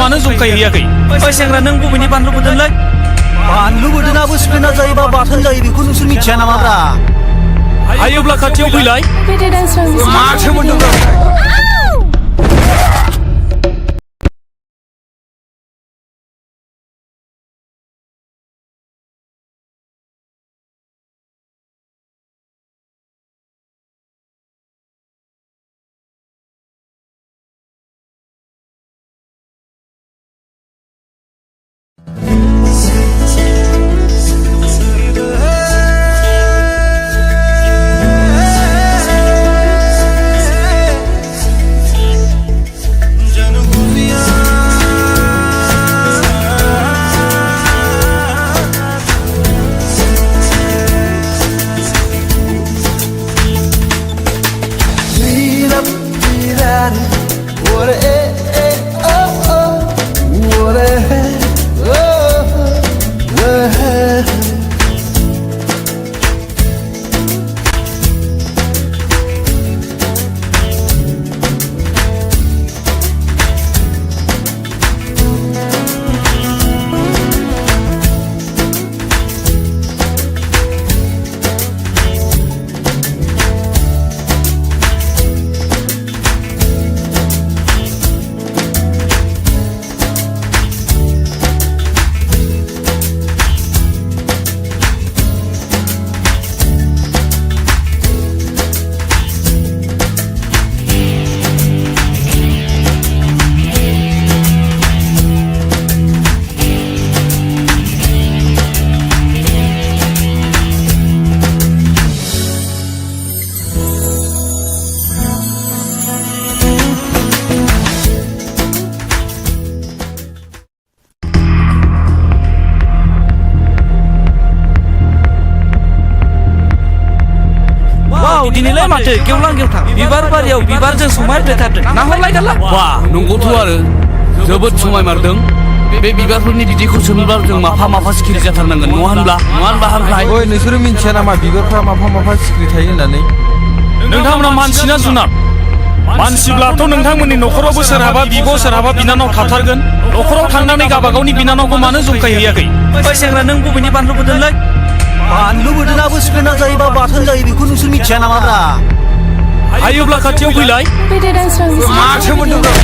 मानो जंखायहैयाखै? ओइ सेंग्रा नों बबेनि बानलु बोरदोनलै? बानलु बोरदोनाबो सिफ्लेना जायोबा बाथोन जायो बेखौ नोंसोर मिथिया नामाब्रा? हायोब्ला खाथियाव फैलाय। माथो मोनदों? दिनैलाय माथो गेवलां गेवथां बिबार बारियाव बिबारजों समायफ्लेथारदों नाहरलायगारला। बा नंगौथ' आरो जोबोद समायमारदों। बे बिबारफोरनि बिदैखौ सोमोब्ला जों माफा माफा सिखिरि जाथारनांगोन नङा होनब्ला हामफ्राय? ओइ नोंसोरो मिन्थिया नामा बिबारफ्रा माफा सिख्रि थायो होननानै? नोंथांमोना मानसि ना जुनार? मानसिब्लाथ' नोंथांमोननि न'खरावबो सोरहाबा बिब' सोरहाबा बिनानाव थाथारगोन। न'खराव थांनानै गावबागावनि बिनानावखौ मानो जंखायहैयाखै? ओइ सेंग्रा नों बबेनि बानलु बोरदोनलै? बानलु बोरदोनाबो सिफ्लेना जायोबा बाथोन जायो बेखौ नोंसोर मिथिया नामाब्रा? हायोब्ला खाथियाव फैलाय। माथो मोनदों?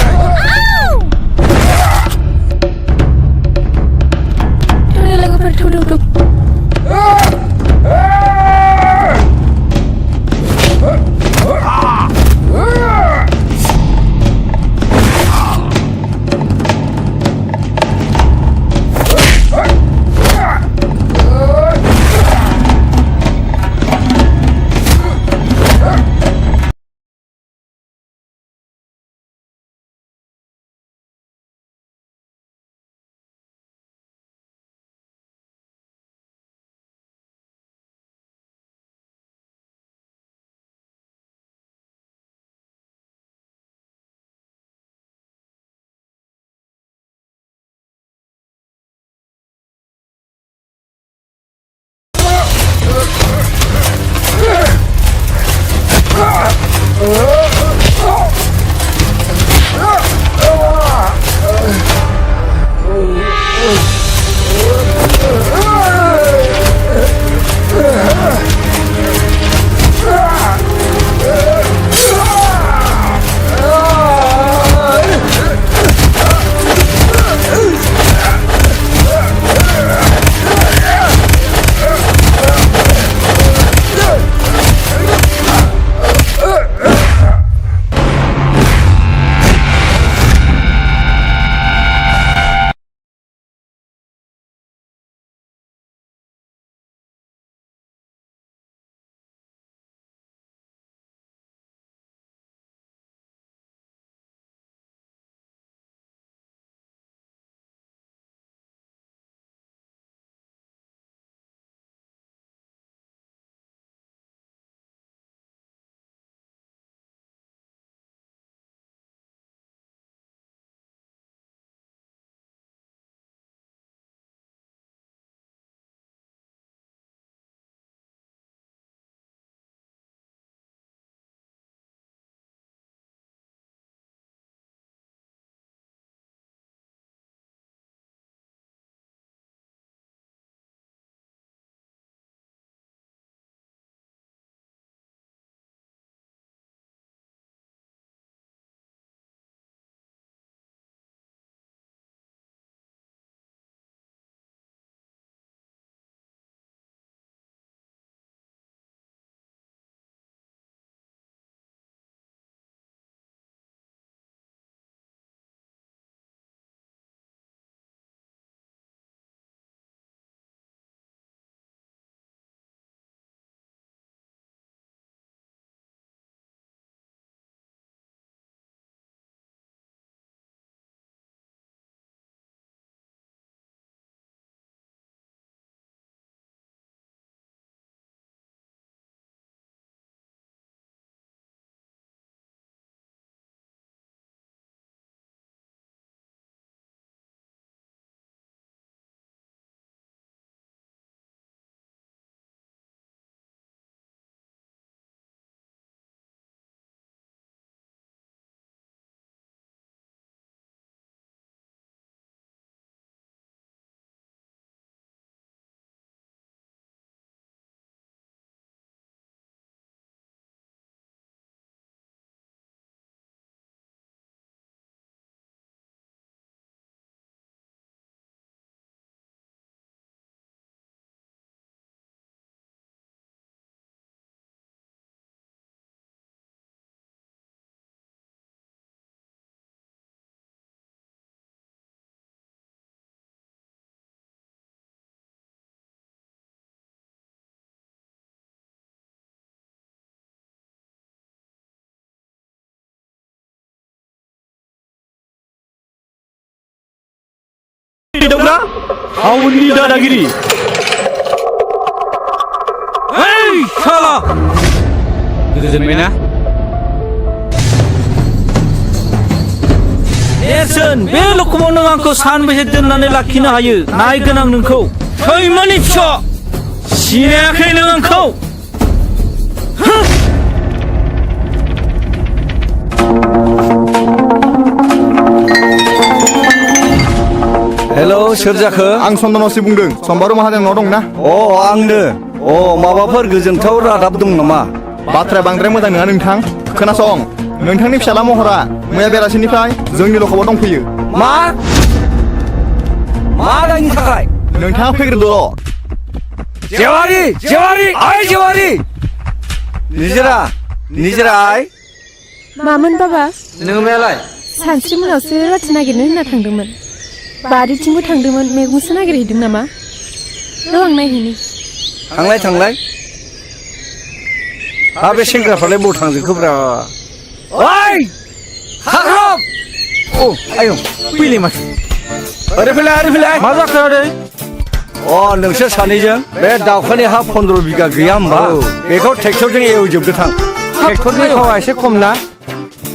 दंना हावनि दादागिरि ओइ साला गोजोनबायना नेरसोन बे लखबाव नों आंखौ सानबेसे दोननानै लाखिनो हायो नायगोन आं नोंखौ सैमानि फिसा सिनायाखै नों आंखौ हेल' सोर जाखो आं चन्दनसि बुंदों सम्बारु माहाजोनाव दंना आंनो माबाफोर गोजोनथाव रादाब दं नामा बाथ्राया बांद्राय मोजां नङा नोंथां खोनासं नोंथांनि फिसाला महरा मैया बेलासिनिफ्राय जोंनि लखबाव दंफैयो मा दायनि थाखाय नोंथाङा फैग्रोदो जेवारि ओइ जेवारि निजिरा आइ मामोन बाबा नोंलाय सानस्रि मोनावसो राथि नागिरनो होनना थांदोंमोन बारिथिंबो थांदोंमोन मैगंसो नागिरहैदों नामा र' आं नायहैनि थांलाय हा बे सेंग्राफ्रालाय बबाव थांजोबखोब्रा ओइ खाख्रब आयौ फैलाय माथो ओरै फैलाय मा जाखो आदै नोंसोर सानैजों बे दाउखानि हा 15 बिगा गैया होमबा बेखौ ट्रेक्टरजों एवजोबदो थां ट्रेक्टरनि थावा एसे खम ना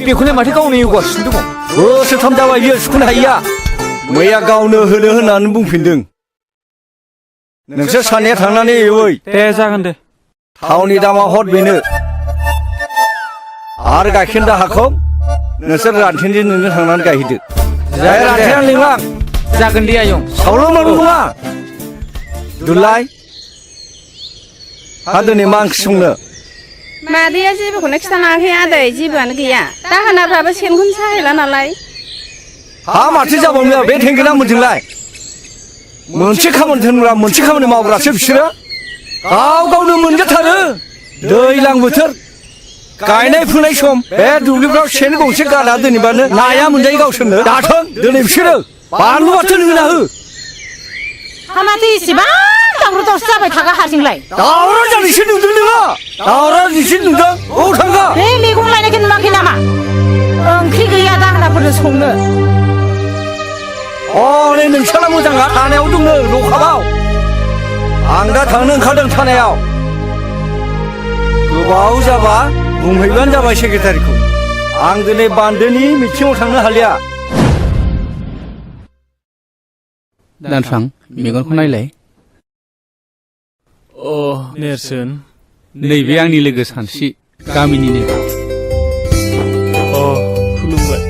बेखौलाय माथो गावनो एवगासिनो दङ बोसोरथाम जाबाय बियो सुख'नो हायिया मैया गावनो होनो होननानै बुंफिनदों नोंसोर सानैया थांनानै एवै दे जागोन दे थावनि दामा हर बेनो आरो गाइखेर दाहाखौ नोंसोर रानथेनजों नोंनो थांनानै गायहैदो रानथेना लिंलां जागोन दे आयं सावल' मानो नङा दुलाय हा दिनै मा ओंख्रि संनो मादैया जेबोखौनो खिथानाखै आदै जेबोआनो गैया दाहोनाफ्राबो सेनखौनो साहैला नालाय हा माथो जाबावनो बे थेंगोना मोनजोंलाय मोनसे खामानि थोनग्रा मोनसे खामानि मावग्रासो बिसोरो गावनो मोनजाथारो दैज्लां बोथोर गायनाय फुनाय सम बे दुब्लिफ्राव सेन गंसे गाना दोनैबानो नाया मोनजायो गावसोरनो दाथों दिनै बिसोरो बानलु बाथोन होना हो माथो इसेबां दावराव दावसि जाबाय थागा हारसिंलाय दावराव जानायसो नुदों नोङो दावराव जानायसो नुदों औ थांगा बे मैगं लायनायखौ नुवाखै नामा ओंख्रि गैया दाहोनाफोरनो संनो नै नोंसाला मोजाङा थानायाव दङ लखाबाव आं दा थांनो ओंखारदों थानायाव गोबाव जाबा बुंहैबानो जाबाय सेक्रेटारिखौ आं दिनै बान्दोनि मिटिङाव थांनो हालिया दानस्रां मेगनखौ नायलाय नेरसोन नैबे आंनि लोगो सानस्रि गामिनिनो खुलुमबाय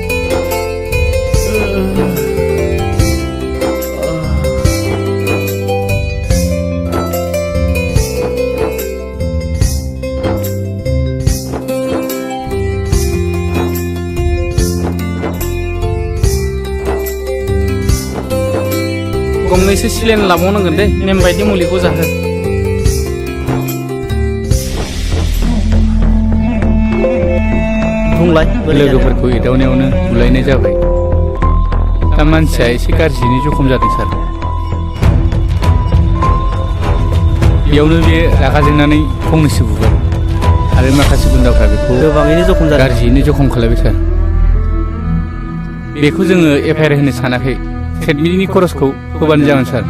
गंनैसो सिलेन लाबावनांगोन दे नेम बायदि मुलिखौ जाहो बुंलाय लोगोफोरखौ एदावनायावनो बुलायनाय जाबाय दा मानसिया एसे गाज्रियैनो जखम जादों सार बेयावनो बे रागा जोंनानै फंनैसो बुबाय आरो माखासे गुन्दाफ्रा बेखौ गोबाङैनो जखम जादों गाज्रियैनो जखम खालायबाय सार बेखौ जोङो एफआइआर होनो सानाखै ट्रिटमेन्टनि खरसखौ होबानो जागोन सार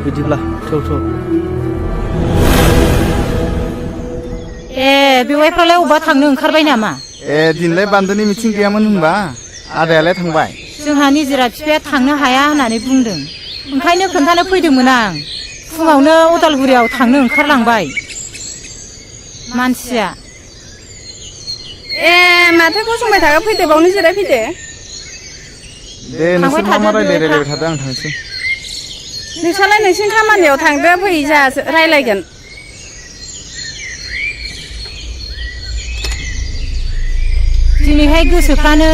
बिदिब्ला थौ बेवाइफ्रालाय अबा थांनो ओंखारबाय नामा दिनलाय बान्दोनि मिथिं गैयामोन होनबा आदायालाय थांबाय जोंहा निजिरा बिफाया थांनो हाया होननानै बुंदों ओंखायनो खोन्थानो फैदोंमोन आं फुङावनो उदालगुरियाव थांनो ओंखारलांबाय मानसिया माथो गसंबाय थाखा फैदो बावनो जिरायफैदो दे नोंसोर मा रायलायबाय थादों आं थांसै नोंसालाय नोंसिनि खामानियाव थांदो फै जा रायलायगोन दिनैहाय गोसोफ्रानो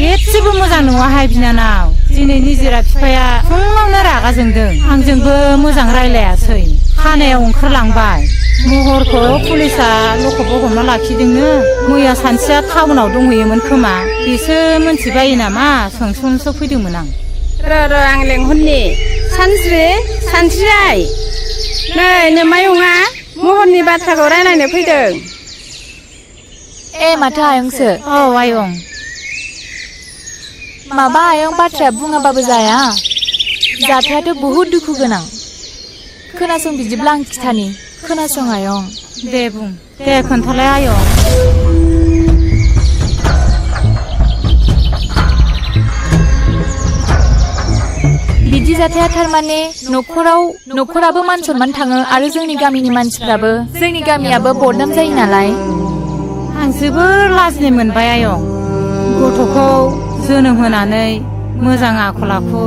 एसेबो मोजां नङाहाय बिनानाव दिनै निजिरा बिफाया फुङावनो रागा जोंदों आंजोंबो मोजां रायलायासै खानायाव ओंखारलांबाय महरखौ पुलिसा लखबाव हमना लाखिदोंनो मैया सानसेया टाउनाव दंहैयोमोन खोमा बेसो मोनथिबायो नामा सोंसो फैदोंमोन आं र' आं लेंहरनि सानस्रि आइ नै नोमायंआ महरनि बाथ्राखौ रायलायनो फैदों माथो आयंसो आयं माबा आयं बाथ्राया बुङाबाबो जाया जाथायाथ' बहुद दुखु गोनां खोनासं बिदिब्ला आं खिथानि खोनासं आयं दे बुं दे खोन्थालाय आयं बिदि जाथाया थारमाने न'खराबो मान सनमान थाङो आरो जोंनि गामिनि मानसिफ्राबो जोंनि गामियाबो बदनाम जायो नालाय आं जोबोर लाजिनाय मोनबाय आयं गथ'खौ जोनोम होनानै मोजां आखल आखु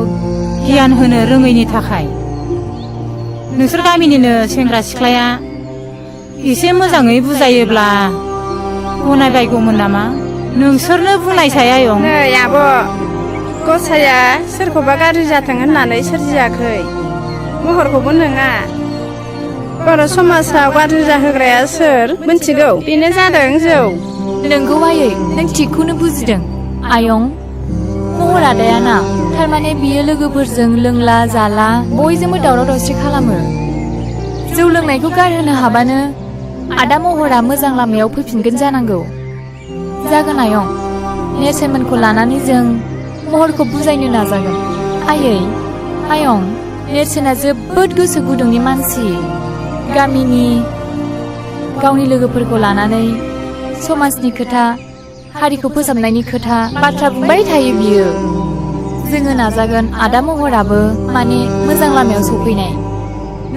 गियान होनो रोङैनि थाखाय नोंसोर गामिनिनो सेंग्रा सिख्लाया एसे मोजाङै बुजायोब्ला गनायबायगौमोन नामा नोंसोरनो बुंनायसाय आयं नै आब' गसाया सोरखौबा गाज्रि जाथों होननानै सोरजियाखै महरखौबो नङा बर' समाजाव गाज्रि जाहोग्राया सोर मिन्थिगौ बेनो जादों जौ नोंगौ आयै नों थिगखौनो बुजिदों आयं महर आदायाना थारमाने बियो लोगोफोरजों लोंला जाला बयजोंबो दावराव दावसि खालामो जौ लोंनायखौ गारहोनो हाबानो आदा महरा मोजां लामायाव फैफिनगोन जानांगौ जागोन आयं नेरसोनमोनखौ लानानै जों महरखौ बुजायनो नाजागोन आयं नेरसोना जोबोद गोसो गुदुंनि मानसि गामिनि गावनि लोगोफोरखौ लानानै समाजनि खोथा हारिखौ फोसाबनायनि खोथा बाथ्रा बुंबाय थायो बियो जोङो नाजागोन आदा महराबो माने मोजां लामायाव सफैनाय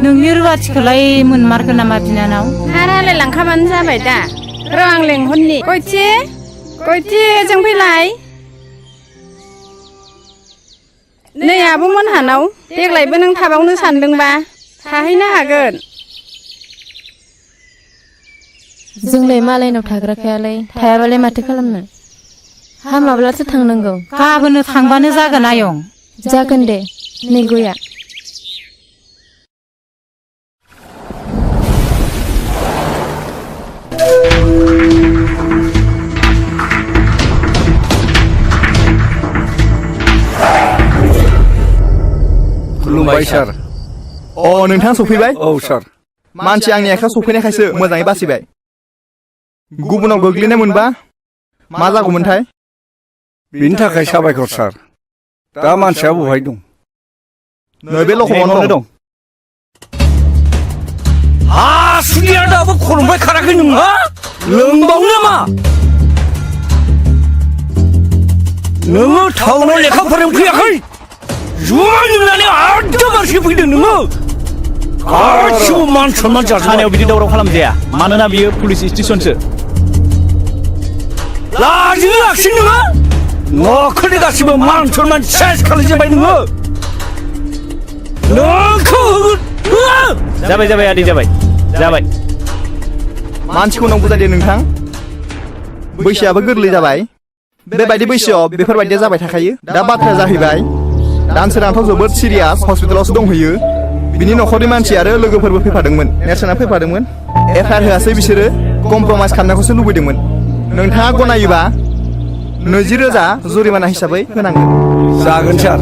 नोंनि रुवाथिखौलाय मोनमारगोन नामा बिनानाव रायलाय लांखाबानो जाबाय दा र' आं लेंहरनि गयथि जों फैलाय नै आब'मोनहानाव देग्लायबो नों थाबावनो सानदोंबा थाहैनो हागोन जोंलाय मालायनाव थाग्राखायालाय थायाबालाय माथो खालामनो हामाब्लासो थांनांगौ गाबोननो थांबानो जागोन आयं जागोन दे नै गया खुलुमबाय सार अ नोंथाङा सफैबाय औ सार मानसि आंनि आखायाव सफैनायखायसो मोजाङै बासिबाय गुबुनाव गोग्लैनाय मोनबा मा जागौमोनथाय बिनि थाखाय साबायखर सार दा मानसिया बहाय दं नै बे लखबावनो दं हासुनिया दाबो खरंबाय खाराखै नोंहा लोंबावनो मा नोङो टाउनाव लेखा फोरोंफैयाखै जुमाय लोंनानै आदबारसो फैदों नोङो गासिबो मान सनमान थानायाव बिदि दावराव खालामजाया मानोना बियो पुलिस स्टेसनसो लाजिनो लाखिन नोङो न'खरनि गासिबो मान सनमान सेस खालामजोब्बाय नोङो नोंखौ जाबाय आदै जाबाय मानसिखौ नों बुजायदो नोंथां बैसोआबो गोरलै जाबाय बेबायदि बैसोआव बेफोरबायदिया जाबाय थाखायो दा बाथ्राया जाहैबाय दानसोरांथ' जोबोद सिरियास हस्पिटालावसो दंहैयो बिनि न'खरनि मानसि आरो लोगोफोरबो फैफादोंमोन नेरसोना फैफादोंमोन एफआइआर होआसै बिसोरो कमप्रमाइस खालामनायखौसो लुबैदोंमोन नोंथाङा गनायोबा 20,000 जुरिमाना हिसाबै होनांगोन जागोन सार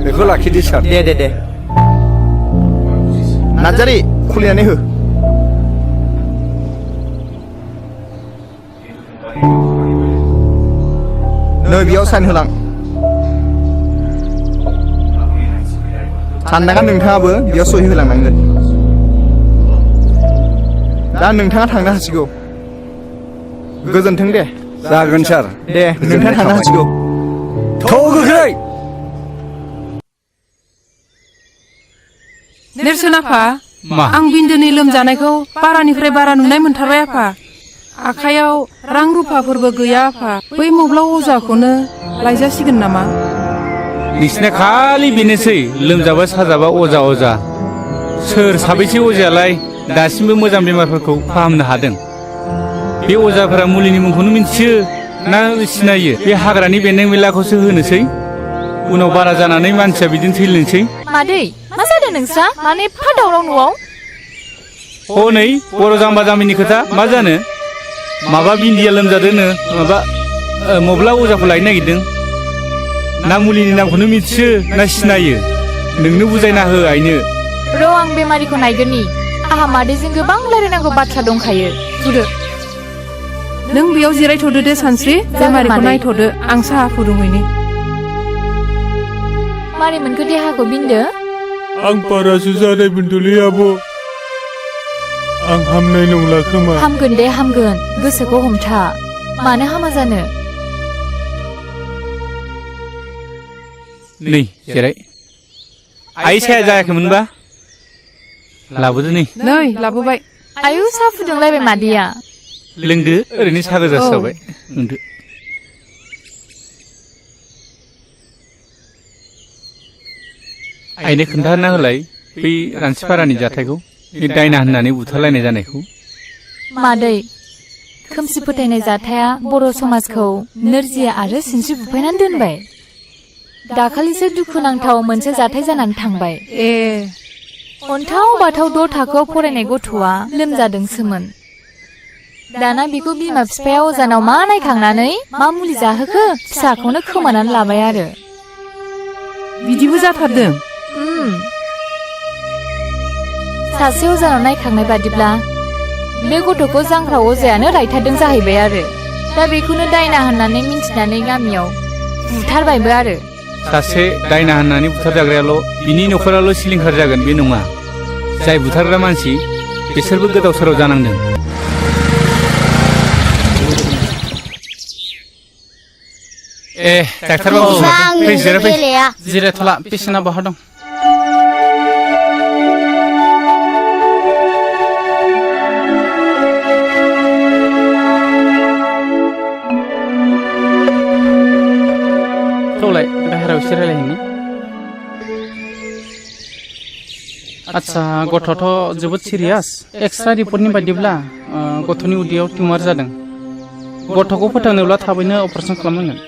बेखौ लाखिदो सार दे नार्जारि खुलिनानै हो नै बेयाव साइन होलां साननांगोन नोंथाङाबो बेयाव सहि होलांनांगोन दा नोंथाङा थांनो हासिगौ गोजोन्थों दे जागोन सार दे नोंथाङा थांनो हासिगौ थौ गोख्रै नेरसोन आफा आं बिन्दोनि लोमजानायखौ बारानिफ्राय बारा नुनाय मोनथारबाय आफा आखायाव रां रुफाफोरबो गैया आफा बै मब्लाव अजाखौनो लायजासिगोन नामा नोंसिना खालि बेनोसै लोमजाबा साजाबा अजा सोर साबैसे अजायालाय दासिमबो मोजां बेमारफोरखौ फाहामनो हादों बे अजाफोरा मुलिनि मुंखौनो मिन्थियो ना सिनायो बे हाग्रानि बेन्दों बेनलाखौसो होनोसै उनाव बारा जानानै मानसिया बिदिनो थैलांसै मादै मा जादों नोंस्रा माने एफा दावराव न'आव हनै बर' जाम्बा जाम्बिनि खोथा मा जानो माबा बिन्दिया लोमजादोंनो माबा मब्ला अजाखौ लायनो नागिरदों ना मुलिनि नामखौनो मिथियो ना सिनायो नोंनो बुजायना हो आइनो र' आं बेमारिखौ नायगोननि आहा मादैजों गोबां रायलायनांगौ बाथ्रा दंखायो जुदो नों बेयाव जिरायथ'दो दे सानस्रि बेमारिखौ नायथ'दो आं साहा फुदुंहैनि मारै मोनखो देहाखौ बिन्दो आं बारासो जानाय मोनदोंलै आब' आं हामनाय नंला खोमा हामगोन दे हामगोन गोसोखौ हमथा मानो हामा जानो नै जिराय आइ साया जायाखैमोनबा लाबोदो नै लाबोबाय आयु साहा फुदुंलायबाय मादैया लोंदो ओरैनो साहा गोजासो जाबाय लोंदो आइनो खोन्थाना होलाय बै रानसिपारानि जाथायखौ बे दायना होननानै बुथारलायनाय जानायखौ मादै खोमसि फोथायनाय जाथाया बर' समाजखौ नोरजिया आरो सिनस्रि बुफायनानै दोनबाय दाखालिसो दुखुनांथाव मोनसे जाथाय जानानै थांबाय अन्थाव बाथाव 6 थाखोआव फरायनाय गथ'आ लोमजादोंसोमोन दाना बेखौ बिमा बिफाया अजानाव मा नायखांनानै मा मुलि जाहोखो फिसाखौनो खोमानानै लाबाय आरो बिदिबो जाथारदों सासे अजानाव नायखांनाय बादिब्ला बे गथ'खौ जांख्रा अजायानो रायथारदों जाहैबाय आरो दा बेखौनो दायना होननानै मिन्थिनानै गामियाव बुथारबायबो आरो सासे दायना होननानै बुथारजाग्रायाल' बिनि न'खराल' सिलिंखार जागोन बे नङा जाय बुथारग्रा मानसि बिसोरबो गोदाव सोराव जानांदों डाक्टार बाबु जिरायथ'ला पेसेन्टआ बहा दं थौलाय बाहेरायाव एसे रायलायहैनि आच्छा गथ'थ' जोबोद सिरियास एक्सरा रिपर्टनि बायदिब्ला गथ'नि उदैयाव टिउमार जादों गथ'खौ फोथांनोब्ला थाबैनो अपारेसन खालामनांगोन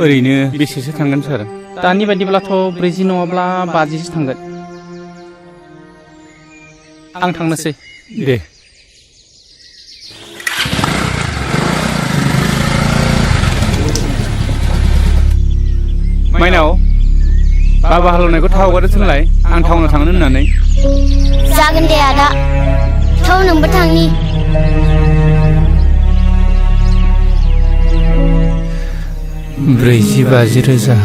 ओरैनो बेसेसो थांगोन सार दानि बायदिब्लाथ' 40 नङाब्ला 50सो थांगोन आं थांनोसै दे माइनाव बाबा हालेवनायखौ थाव हगारो थोनलाय आं टाउनाव थांनो होननानै जागोन दे आदा थाव नोंबो थांनि 40-50 रोजा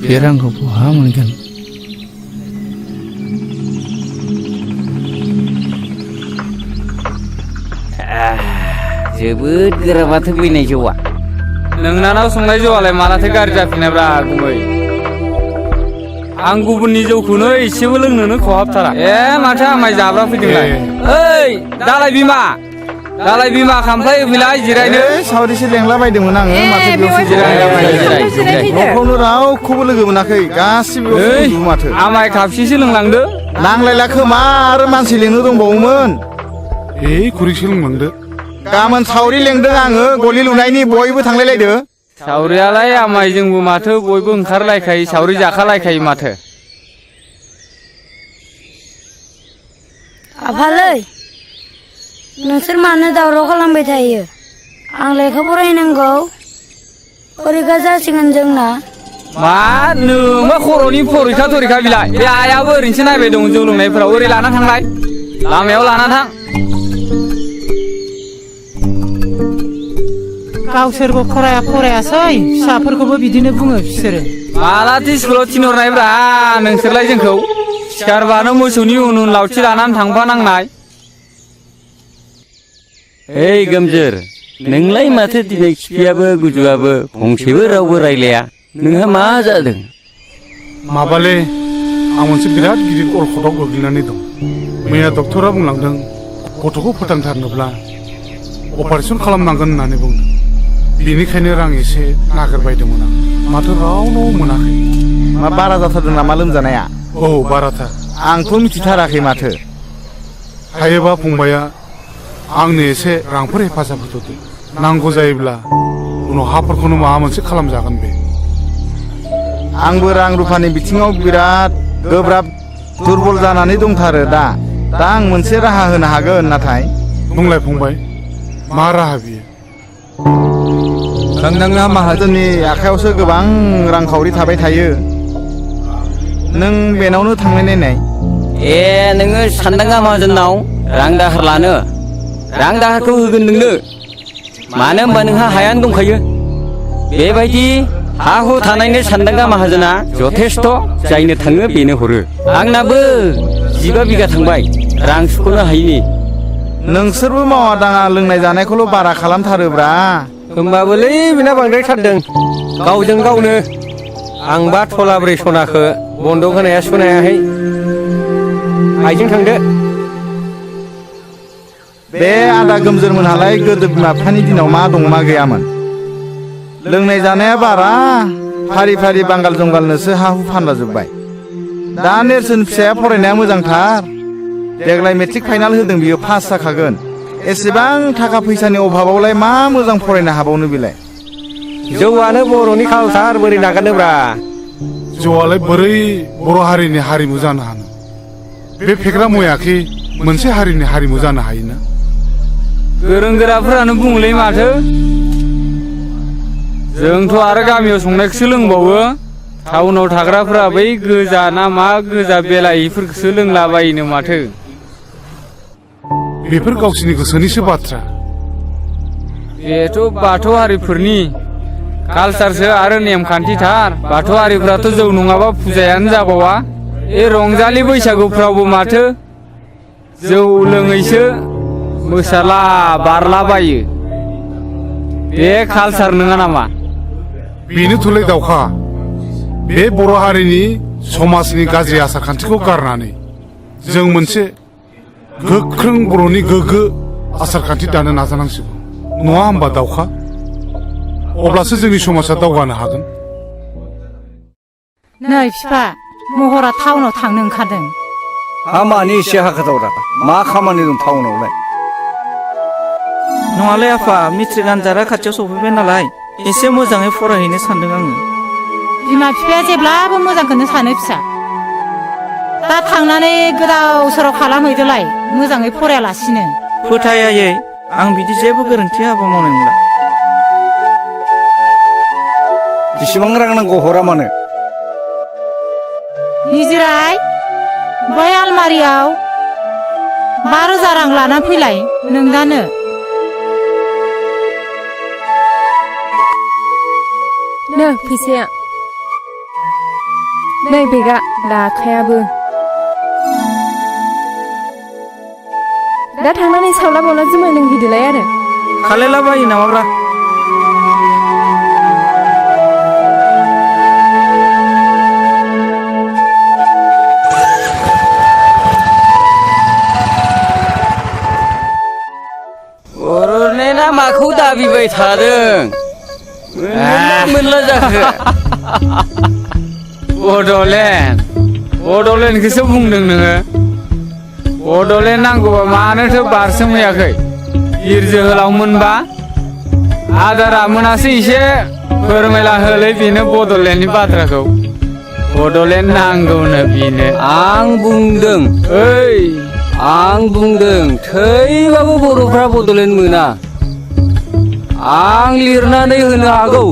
बे रांखौ बहा मोनगोन जोबोद गोरा माथो बैनाय जौआ नोंनानाव संनाय जौआलाय मालाथो गाज्रि जाफिनायब्रा गुमै आं गुबुननि जौखौनो एसेबो लोंनोनो खहाबथारा माथो आमाय जाब्रा फैदोंलाय ओइ दालाय बिमा खामफ्लाय होफैलाय जिरायनो सावरिसो लेंला बायदोंमोन आङो माथो बेयावसो जिरायनो न'खरावनो रावखौबो लोगो मोनाखै गासिबो माथो आमाय खापसेसो लोंलांदो नांलायला खोमा आरो मानसि लेंनो दंबावोमोन खुरैसो लोंलांदो गाबोन सावरि लेंदों आङो गलि लुनायनि बयबो थांलायलायदो सावरियालाय आमाय जोंबो माथो बयबो ओंखारलायखायो सावरि जाखालायखायो माथो आफालै नोंसोर मानो दावराव खालामबाय थायो आं लेखा फरायनांगौ फरिखा जासिगोन जोंना मा नोंबा खर'नि फरिखा बिलाय बे आइयाबो ओरैनोसो नायबाय दं जौ लोंनायफोराव ओरै लाना थांलाय लामायाव लाना थां गावसोरबो फरायासै फिसाफोरखौबो बिदिनो बुङो बिसोरो मालाथो स्कुलाव थिनहरनायब्रा नोंसोरलाय जोंखौ सिखारबानो मोसौनि उन लावथि लानानै थांफानांनाय ओइ गोमजोर नोंलाय माथो दिनै खिफियाबो गुजुआबो फंसेबो रावबो रायलाया नोंहा मा जादों माबाले आं मोनसे बिराद गिदिर अलखदाव गोग्लैनानै दं मैया डक्टरा बुंलांदों गथ'खौ फोथांथारनोब्ला अपारेसन खालामनांगोन होननानै बुंदों बेनिखायनो रां एसे नागिरबायदोंमोन आं माथो रावनाव मोनाखै मा बारा जाथारदों नामा लोमजानाया बाराथार आंथ' मिथिथाराखै माथो हायोबा फंबाया आंनो एसे रांफोर हेफाजाब होथ'दो नांगौ जायोब्ला उनाव हाफोरखौनो माबा मोनसे खालामजागोन बे आंबो रां रुफानि बिथिङाव बिराद गोब्राब दुरबल जानानै दंथारो दा आं मोनसे राहा होनो हागोन नाथाय बुंलाय फंबाय मा राहा बियो नोंथाङा माहाजोननि आखायावसो गोबां रांखावरि थाबाय थायो नों बेनावनो थांनाय नायनाय नोङो सानदाङा माहाजोननाव रां दाहार लानो रां दाहारखौ होगोन नोंनो मानो होनबा नोंहा हायानो दंखायो बेबायदि हा हु थानायनि सानदांगा माहाजोना जथेस्थ' जायनो थाङो बेनो हरो आंनाबो 15 बिगा थांबाय रां सुख'नो हायिनि नोंसोरबो मावा दाङा लोंनाय जानायखौल' बारा खालामथारोब्रा होमबाबोलै बेना बांद्रायथारदों गावजों गावनो आंबा थलाब्रै सनाखौ बन्दक होनाया सुनायाहै आइजों थांदो बे आदा गोमजोरमोनहालाय गोदो बिमा बिफानि दिनाव मा दं मा गैयामोन लोंनाय जानाया बारा फारि फारि बांगाल जंगालनोसो हा हु फानलाजोब्बाय दा नेरसोन फिसाया फरायनाया मोजांथार देग्लाय मेट्रिक फाइनाल होदों बियो पास जाखागोन एसेबां थाखा फैसानि अभाबावलाय मा मोजां फरायनो हाबावनो बेलाय जौआनो बर'नि कालसार बोरै नागारनोब्रा जौआलाय बोरै बर' हारिनि हारिमु जानो हानो बे फेग्रा मुवायाखि मोनसे हारिनि हारिमु जानो हायोना गोरों गोराफोरानो बुङोलै माथो जोंथ' आरो गामियाव संनायखौसो लोंबावो टाउनाव थाग्राफोरा बै गोजा ना मा गोजा बेलायिफोरखौसो लोंलाबायोनो माथो बेफोर गावसिनि गोसोनिसो बाथ्रा बेथ' बाथौ हारिफोरनि कालसारसो आरो नेमखान्थिथार बाथौ हारिफ्राथ' जौ नङाबा फुजायानो जाबावा ए रंजालि बैसागुफ्रावबो माथो जौ लोङैसो मोसाला बारलाबायो बे कालसार नङा नामा बेनोथ'लै दावखा बे बर' हारिनि समाजनि गाज्रि आसार खान्थिखौ गारनानै जों मोनसे गोख्रों बर'नि गोग्गो आसार खान्थि दानो नाजानांसिगौ नङा होमबा दावखा अब्लासो जोंनि समाजा दावगानो हागोन नै बिफा महरा टाउनाव थांनो ओंखारदों हामानि एसे हाखोदावरा मा खामानि दं टाउनावलाय नङालै आफा मेट्रिक आनजादा खाथियाव सफैबाय नालाय एसे मोजाङै फरायहैनो सानदों आङो बिमा बिफाया जेब्लाबो मोजांखौनो सानो फिसा दा थांनानै गोदाव सोराव खालामहैदोलाय मोजाङै फरायालासिनो फोथायायै आं बिदि जेबो गोरोन्थि हाबा मावनाय नंला बेसेबां रां नांगौ हरा मानो निजिराय बै आलमारियाव 5,000 रां लाना फैलाय नोंदानो नो फैसाया नै बेगा लाखायाबो दा थांनानै सावला बावला जुमाय लोंहैदोलाय आरो खालायलाबायो नामाब्रा बर'लेण्डआ माखौ दाबिबाय थादों मोनला जाखो बड'लेण्डखौसो बुंदों नोङो बड'लेण्ड नांगौबा मानोथो बारसोमहैयाखै बिर जोहोलावमोनबा आदारा मोनासो एसे फोरमायला होलै बेनो बड'लेण्डनि बाथ्राखौ बड'लेण्ड नांगौनो बेनो आं बुंदों थैबाबो बर'फ्रा बड'लेण्ड मोना आं लिरनानै होनो हागौ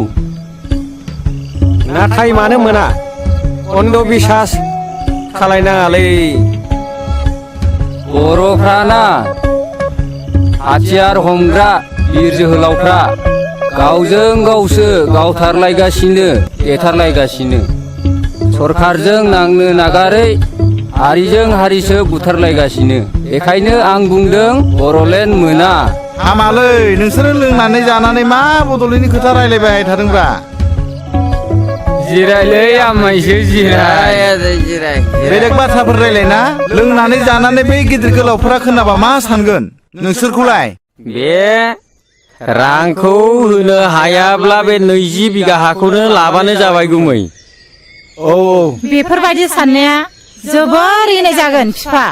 नाथाय मानो मोना अन्ध बिसास खालायनाङालै बर'फ्राना हाथियार हमग्रा बिर जोहोलावफ्रा गावजों गावसो गावथारलायगासिनो देथारलायगासिनो सरखारजों नांनो नागारै हारिजों हारिसो बुथारलायगासिनो बेखायनो आं बुंदों बर'लेण्ड मोना हामालै नोंसोरो लोंनानै जानानै मा बड'लेण्डनि खोथा रायलायबाय थादोंब्रा जिरायलै आमायसो जिराय बेलेग बाथ्राफोर रायलायना लोंनानै जानानै बै गिदिर गोलावफोरा खोनाबा मा सानगोन नोंसोरखौलाय बे रांखौ होनो हायाब्ला बे 20 बिगा हाखौनो लाबानो जाबाय गुमै औ बेफोरबायदि साननाया जोबोर इनाय जागोन बिफा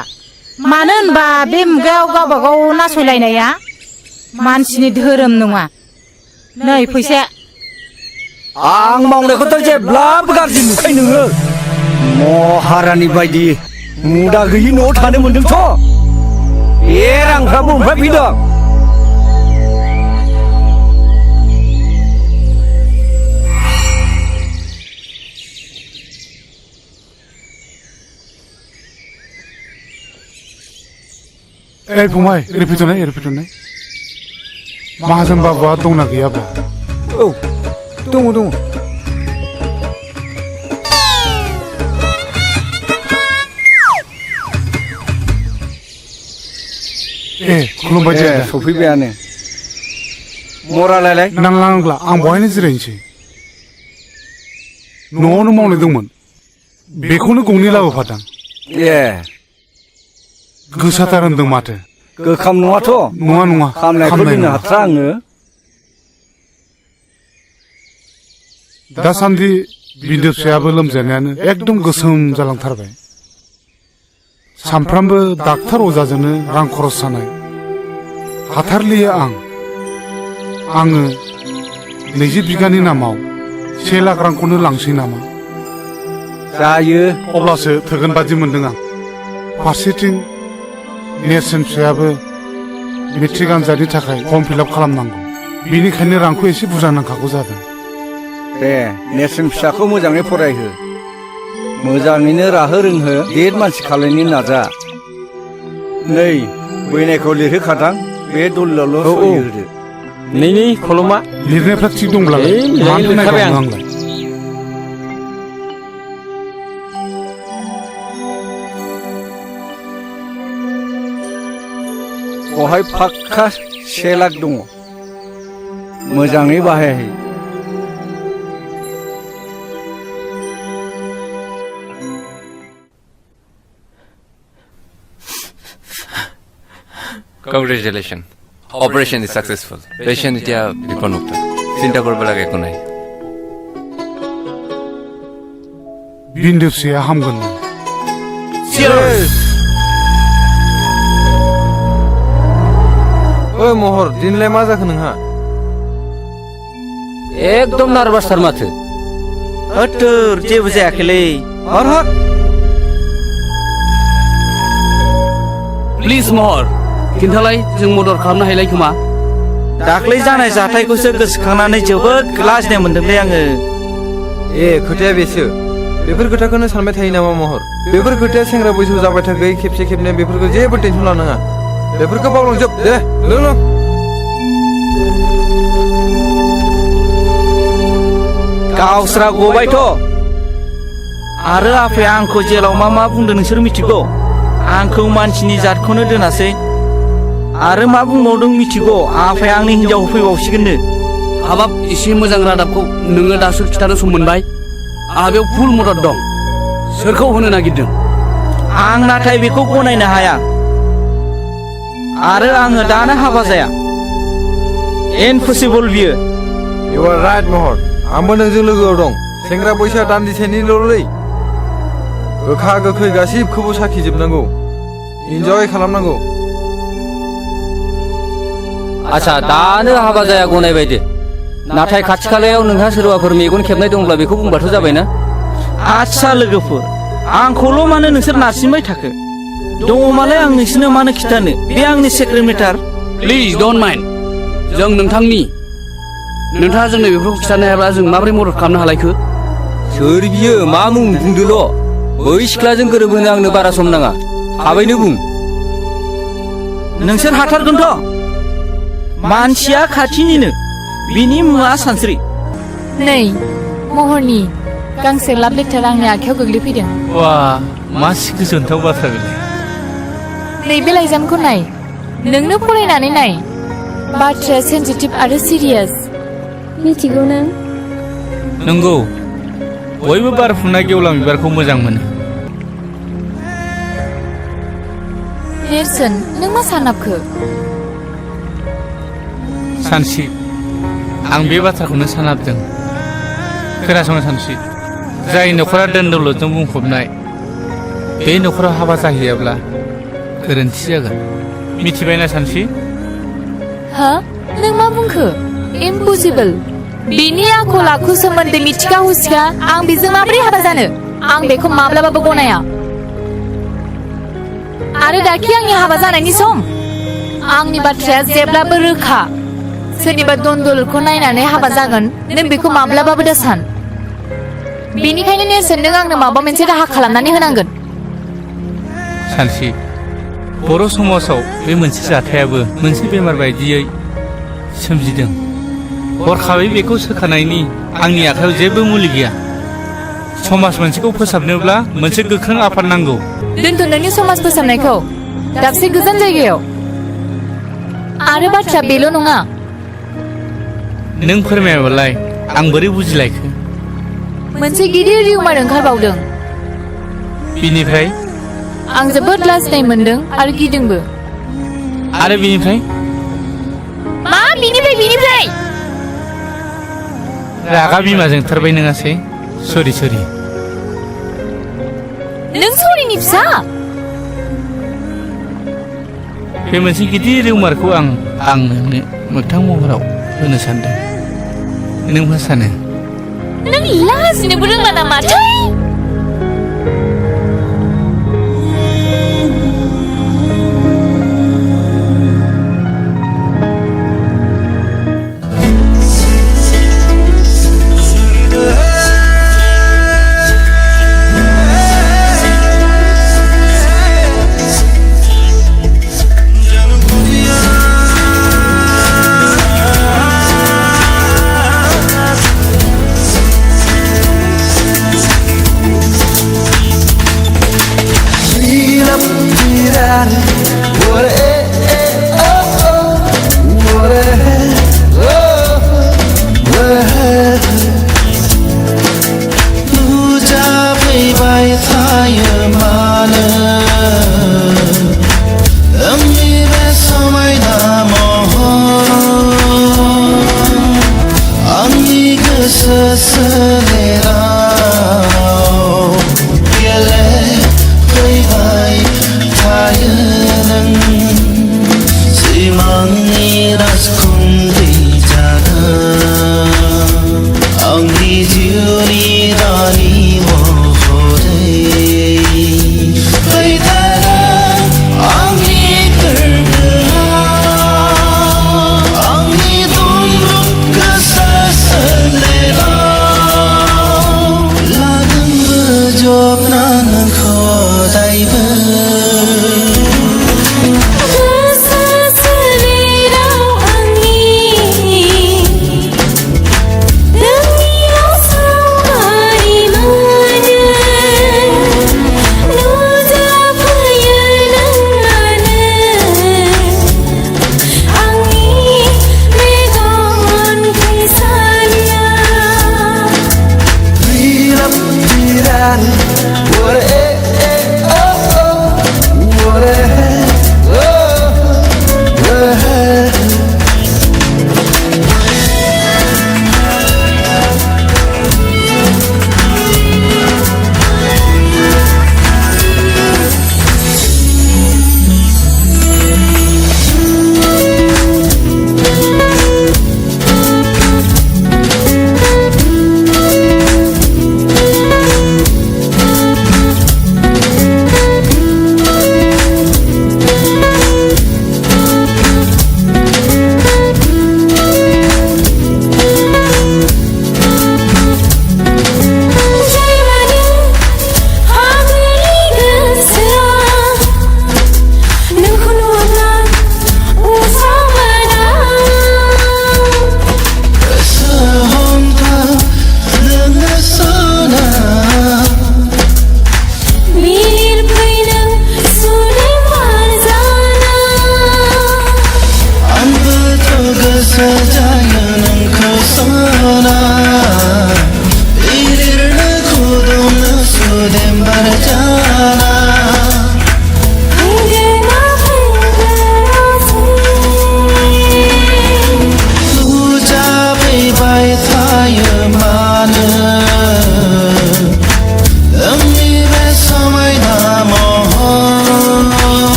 मानो होनबा बे मुगायाव गावबा गाव नासयलायनाया मानसिनि धोरोम नङा नै फैसाया आं मावनायखौथ' जेब्लाबो गाज्रि नुखायो नोङो महारानि बायदि मुदा गैयि न'आव थानो मोन्दोंथ' बे रांफ्राबो ओमफ्राय फैदों फंबाय ओरै फैथ'नाय माहाजोन बाबुआ दंना गैयाबा औ दङ खुलुमबाय दे सफैबायानो मरालाय नांला आं बहायनो जिरायनोसै न'आवनो मावनाय दंमोन बेखौनो गंनै लाबोफादों गोसाथार होनदों माथो गोखाम नङाथ' नङा खामनायखौ दोननो हाथ्रा आङो दासान्दि बिन्दो फिसायाबो लोमजानायानो एकदम गोसोम जालांथारबाय सानफ्रामबो डाक्टार अजाजोंनो रां खरस जानाय हाथारलिया आङो 20 बिगानि नामाव 1 लाख रांखौनो लांसै नामा जायो अब्लासो थोगोन बादि मोनदों आं फारसेथिं नेरसोन फिसायाबो मेट्रिक आनजादनि थाखाय फर्म फिलआप खालामनांगौ बेनिखायनो रांखौ एसे बुरजा नांखागौ जादों दे नेरसोन फिसाखौ मोजाङै फरायहो मोजाङैनो राहो रोंहो गिदिर मानसि खालायनो नाजा नै बैनायखौ लिरहोखादां बे दलिलाल' सहि होदो नै खलमा लिरनायफ्रा थिग दंब्लालाय मानो नायबावनो आंलाय बहाय फाक्का 1 लाख दङ मोजाङै बाहायहै Congratulations. Operation is successful. Patient এতিয়া বিপদমুক্ত চিন্তা কৰিব লাগে একো নাই बिन्दो फिसाया हामगोन ओइ महर दिनलाय मा जाखो नोंहा एकदम नार्भासथार माथो होथोर जेबो जायाखैलै हर प्लिज महर खिन्थालाय जों मदद खालामनो हायलाय खोमा दाख्लै जानाय जाथायखौसो गोसोखांनानै जोबोद लाजिनाय मोनदोंलै आङो खोथाया बेसो बेफोर खोथाखौनो सानबाय थायो नामा महर बेफोर खोथाया सेंग्रा बैसोआव जाबाय थाखै खेबसे खेबनै बेफोरखौ जेबो टेनसन लानाङा बेफोरखौ बावलांजोब दे लों गावस्रा गबायथ' आरो आफाया आंखौ जेलाव मा बुंदों नोंसोर मिथिगौ आंखौ मानसिनि जातखौनो दोनासै आरो मा बुंबावदों मिथिगौ आफाया आंनि हिनजाव फैबावसिगोननो हाबाब एसे मोजां रादाबखौ नोङो दासो खिथानो सम मोनबाय आहा बेयाव फुल मदद दं सोरखौ होनो नागिरदों आं नाथाय बेखौ गनायनो हाया आरो आङो दानो हाबा जाया इम्पसिबल बियो इउ आर राइट महर आंबो नोंजों लोगोआव दं सेंग्रा बैसोआ दान्दिसेनिल'लै गोखा गोखै गासिबखौबो साखिजोबनांगौ इन्जय खालामनांगौ आच्छा दानो हाबा जाया गनायबाय दे नाथाय खाथि खालायाव नोंहा सोरबाफोर मेगन खेबनाय दंब्ला बेखौ बुंबाथ' जाबायना आच्छा लोगोफोर आंखौल' मानो नोंसोर नारसिनबाय थाखो दङमालाय आं नोंसोरनो मानो खिथानो बे आंनि सेक्रेट मेटार प्लिज डन्ट माइन्ड जों नोंथाङा जोंनो बेफोरखौ खिथानो हायाब्ला जों माबोरै मदद खालामनो हालायखो सोर बियो मा मुं बुंदोल' बै सिख्लाजों गोरोबहोनो आंनो बारा सम नाङा थाबैनो बुं नोंसोर हाथारगोनथ' मानसिया खाथिनिनो बिनि मुङा सानस्रि नै महरनि गांसे लाभ लेटार आंनि आखायाव गोग्लैफैदों वा मासि गोजोनथाव बाथ्रा बेलाय नैबे लाइजामखौ नाय नोंनो फरायनानै नाय बाथ्राया सेन्सिटिभ आरो सिरियास मिथिगौ नों नंगौ बयबो बारफुनाय गेवलां बिबारखौ मोजां मोनो नेरसोन नों मा सानाबखो सानसि आं बे बाथ्राखौनो सानाबदों खोनासंनो सानसि जाय न'खरा दोन दौलतजों बुंफबनाय बे न'खराव हाबा जाहैयाब्ला गोरोन्थि जागोन मिथिबायना सानसि हा नों मा बुंखो इम्पसिबल बिनि आखल आखु सोमोन्दै मिथिखा हुसिखा आं बेजों माबोरै हाबा जानो आं बेखौ माब्लाबाबो गनाया आरो दाखि आंनि हाबा जानायनि सम आंनि बाथ्राया जेब्लाबो रोखा सोरनिबा दन दौलतखौ नायनानै हाबा जागोन नों बेखौ माब्लाबाबो दा सान बेनिखायनो नेरसोन नों आंनो माबा मोनसे राहा खालामनानै होनांगोन सानसि बर' समाजाव बे मोनसे जाथायाबो मोनसे बेमार बायदियै सोमजिदों हरखाबै बेखौ सोखानायनि आंनि आखायाव जेबो मुलि गैया समाज मोनसेखौ फोसाबनोब्ला मोनसे गोख्रों आफाद नांगौ दोनथ' नोंनि समाज फोसाबनायखौ दाबसे गोजान जायगायाव आरो बाथ्रा बेल' नङा नों फोरमायाबालाय आं बोरै बुजिलायखो मोनसे गिदिर रिउमार ओंखारबावदों बिनिफ्राय आं जोबोद लाजिनाय मोनदों आरो गिदोंबो आरो बिनिफ्राय मा बिनिफ्राय रागा बिमाजों थारबाय नङासै सरि नों सरिनि फिसा बे मोनसे गिदिर रिउमारखौ आं नोंनो मोगथां महराव होनो सानदों नों मा सानो नों लाजिनोबो रोंला नामाथाय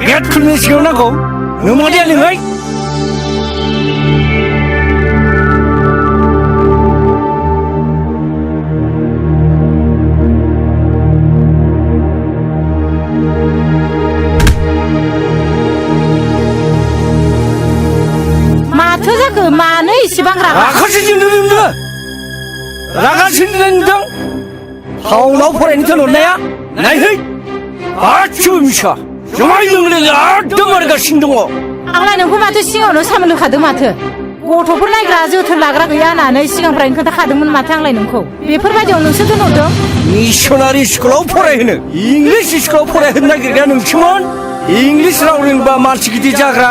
गेट खुलिनो सिगाङाव नांगौ नोंमादिया नोङै माथो जाखो मानो इसेबां रागा रागासो जोंनो नुदों रागासो नुदों टाउनाव फरायनो थिनहरनाया नायहै गासिबो मिसा जुमाय लोंलोङो एकदम मारगासिनो दङ आंलाय नोंखौ माथो सिगाङावनो सामोल होखादों माथो गथ'फोर नायग्रा जोथोन लाग्रा गैया होननानै सिगांनिफ्रायनो खोन्थाखादोंमोन माथो आंलाय नोंखौ बेफोरबायदियाव नोंसो दोनहरदों मिसनारि स्कुलाव फरायहोनो इंलिस स्कुलाव फरायहोनो नागिरग्राया नोंसोमोन इंलिस राव रोंबा मानसि गिदिर जाग्रा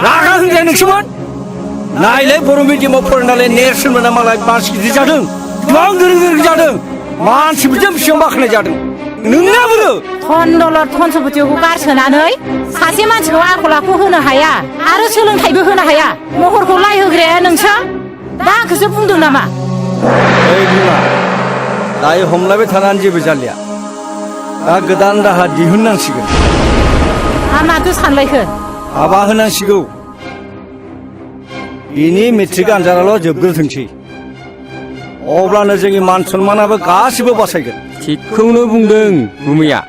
रागा होग्राया नोंसोमोन नायलाय बर' मिडियामाव फरायनानै नेरसोन मोना मालाय मानसि गिदिर जादों गोबां गोरों गोरों जादों मानसिफोरजों बेसेबां बाख्नाय जादों नोंनाबो धन दौलत धन सम्पतिखौ गारसोनानै सासे मानसिखौ आखल आखु होनो हाया आरो सोलोंथाइबो होनो हाया महरखौ लाय होग्राया नोंसो दा आंखौसो बुंदों नामा ओइ बिमा दायो हमलायबाय थानानै जेबो जालिया दा गोदान राहा दिहुननांसिगोन आं माथो सानलायखो हाबा होनांसिगौ बिनि मेट्रिक आनजादाल' जोबग्रोथोंसै अब्लानो जोंनि मान सन्मानाबो गासिबो बासायगोन थिगखौनो बुंदों गुमैया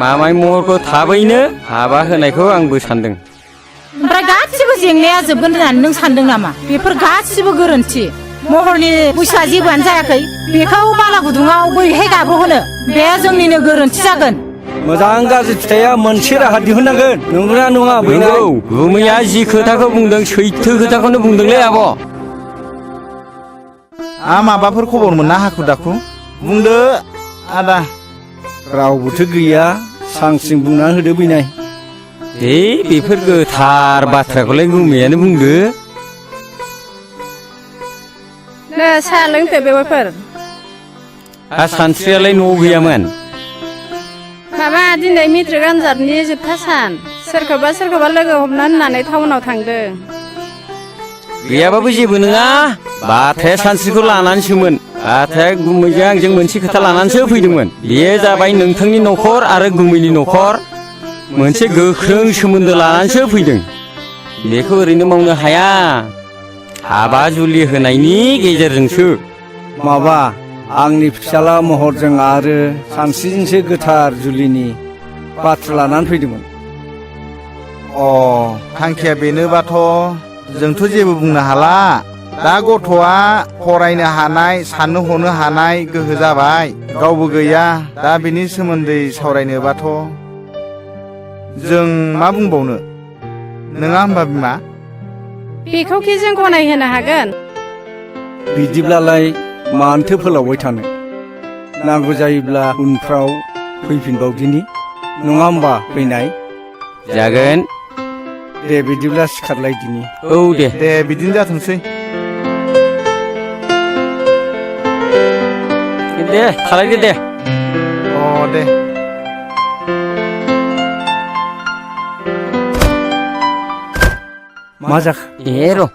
मामाय महरखौ थाबैनो हाबा होनायखौ आंबो सानदों ओमफ्राय गासिबो जेंनाया जोबगोन होननानै नों सानदों नामा बेफोर गासिबो गोरोन्थि महरनि बैसोआ जेबोआनो जायाखै बेखौ बाला गुदुङाव बोरैहाय गाब्र'होनो बे जोंनिनो गोरोन्थि जागोन मोजां गाज्रि फिथाइया मोनसे राहा दिहुननांगोन नंगौना नङा नंगौ गुमैया जि खोथाखौ बुंदों सैथो खोथाखौनो बुंदोंलै आब' माबाफोर खबर मोना हाखु दाखु बुंदो आदा रावबोथ' गैया सांसिं बुंनानै होदो बैनाय बेफोर गोथार बाथ्राखौलाय गुमैयानो बुंदो नो साहा लोंदो बेवाइफोर सानस्रियालाय न'आव गैयामोन माबा दिनै मेट्रिक आनजादनि जोबथा सान सोरखौबा लोगो हमनो होननानै टाउनाव थांदों गैयाबाबो जेबो नङा बाथ्राया सानस्रिखौ लानानैसोमोन बाथ्राया गुमैजों आंजों मोनसे खोथा लानानैसो फैदोंमोन बेयो जाबाय नोंथांनि न'खर आरो गुमैनि न'खर मोनसे गोख्रों सोमोन्दो लानानैसो फैदों बेखौ ओरैनो मावनो हाया हाबा जुलि होनायनि गेजेरजोंसो माबा आंनि फिसाला महरजों आरो सानस्रिजोंसो गोथार जुलिनि बाथ्रा लानानै फैदोंमोन थांखिया बेनोबाथ' जोंथ' जेबो बुंनो हाला दा गथ'आ फरायनो हानाय साननो हनो हानाय गोहो जाबाय गावबो गैया दा बेनि सोमोन्दै सावरायनोबाथ' जों मा बुंबावनो नङा होमबा बिमा बेखौखि जों गनायहोनो हागोन बिदिब्लालाय मानोथो फोलावबाय थानो नांगौ जायोब्ला उनफ्राव फैफिनबावदिनि नङा होमबा फैनाय जागोन दे बिदिब्ला सिखारलायदिनि औ दे बिदिनो जाथोंसै दे थालायदो दे दे मा जाखो र'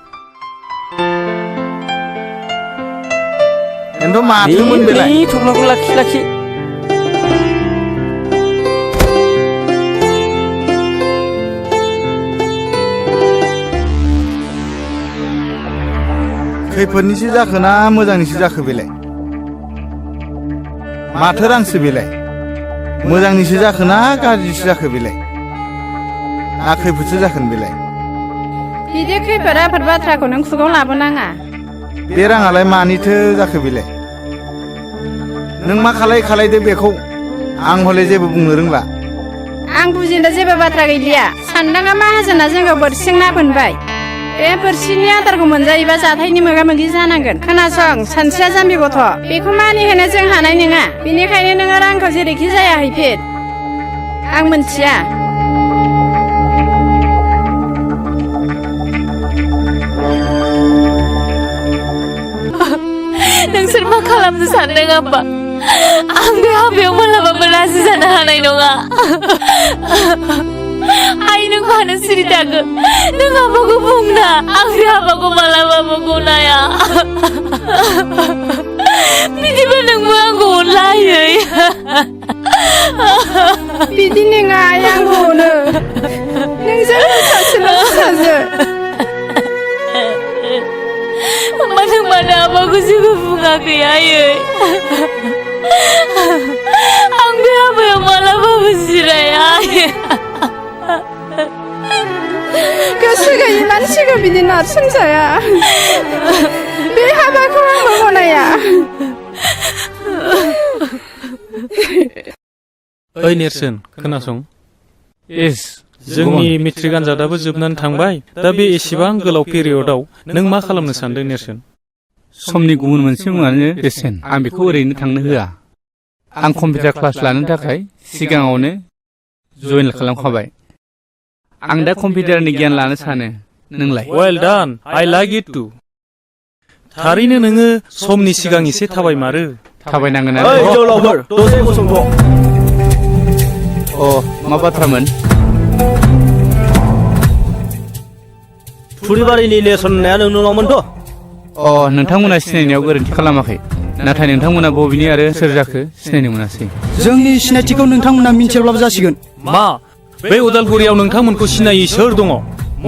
एन्थ' माथोमोन बेलाय थुब्लाखौ लाखि खैफोदनिसो जाखो ना मोजांनिसो जाखो बेलाय माथो रांसो बेलाय मोजांनिसो जाखो ना गाज्रिसो जाखो बेलाय ना खैफोदसो जाखोन बेलाय बिदि खैफोद आफोद बाथ्राखौ नों खुगाव लाबोनाङा बे राङालाय मानिथो जाखो बेलाय नों मा खालायदो बेखौ आं हले जेबो बुंनो रोंला आं बुजिनो जेबो बाथ्रा गैलिया सानदाङा माहाजोना जोंखौ बोरसिजों ना बोनबाय बे बोरसिनि आदारखौ मोनजायोबा जाथायनि मोगा मोगि जानांगोन खोनासं सानस्रिया जाम्बि गथ' बेखौ मानिहोनो जों हानाय नङा बेनिखायनो नोङो रांखौ जेरैखि जाया हैफिन आं मोनथिया नोंसोर मा खालामनो सानदों आब्बा आं बे हाबायाव मालाबाबो राजि जानो हानाय नङा आइ नों मानो सिरि थाखो नों आब्बाखौ बुंना आं बे हाबाखौ मालाबाबो गनाया बिदिबा नोंबो आंखौ अनलायै बिदि नङा आइ आंखौ अनो नोंजों सासेल' फिसाजो मानो मानो आब्बाखौ जेबो बुङाखै आयै आं बे हाबायाव मालाबाबो जिराया गोसो गैयि मानसिखौ बिदि नारसोमजाया बे हाबाखौ आंबो गनाया ओइ नेरसोन खोनासं एस जोंनि मेट्रिक आनजादाबो जोबनानै थांबाय दा बे एसेबां गोलाव पिरियडआव नों मा खालामनो सानदों नेरसोन समनि गुबुन मोनसे मुङानो बेसेन आं बेखौ ओरैनो थांनो होआ आं कम्पिउटार क्लास लानो थाखाय सिगाङावनो जइन खालामखाबाय आं दा कम्पिउटारनि गियान लानो सानो नोंलाय well done I like it टु थारैनो नोङो समनि सिगां एसे थाबायमारो थाबायनांगोन ओइ जौलावफोर दसे गसंथ' अ मा बाथ्रामोन थुरिबारिनि लेसन होननाया नोंनावमोनथ' अ नोंथांमोना सिनायनायाव गोरोन्थि खालामाखै नाथाय नोंथांमोना बबेनि आरो सोर जाखो सिनायनो मोनासै जोंनि सिनायथिखौ नोंथांमोना मिन्थियाब्लाबो जासिगोन मा बे उदालगुरियाव नोंथांमोनखौ सिनायै सोर दङ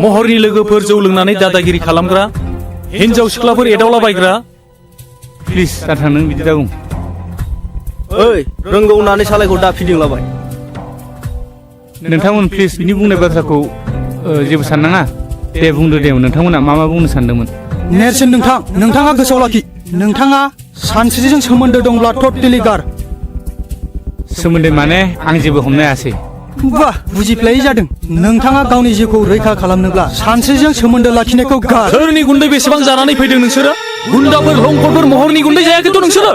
महरनि लोगोफोर जौ लोंनानै दादागिरि खालामग्रा हिनजाव सिख्लाफोर एदावलाबायग्रा प्लिज दाथां नों बिदि दाबुं ओइ रोंगौ होननानै सालायखौ दाफिदिंलाबाय नोंथांमोन प्लिज बिनि बुंनाय बाथ्राखौ जेबो साननाङा दे बुंदो दे नोंथांमोना मा बुंनो सानदोंमोन नेरसोन नोंथाङा गोसोआव लाखि नोंथाङा सानस्रिजों सोमोन्दो दंब्ला टटेलि गार सोमोन्दो माने आं जेबो हमनो हायासै बा बुजिफ्लायै जादों नोंथाङा गावनि जिउखौ रैखा खालामनोब्ला सानस्रिजों सोमोन्दो लाखिनायखौ गार सोरनि गुन्दै बेसेबां जानानै फैदों नोंसोरो गुन्दाफोर लंफोर महरनि गुन्दै जायाखैथ' नोंसोरो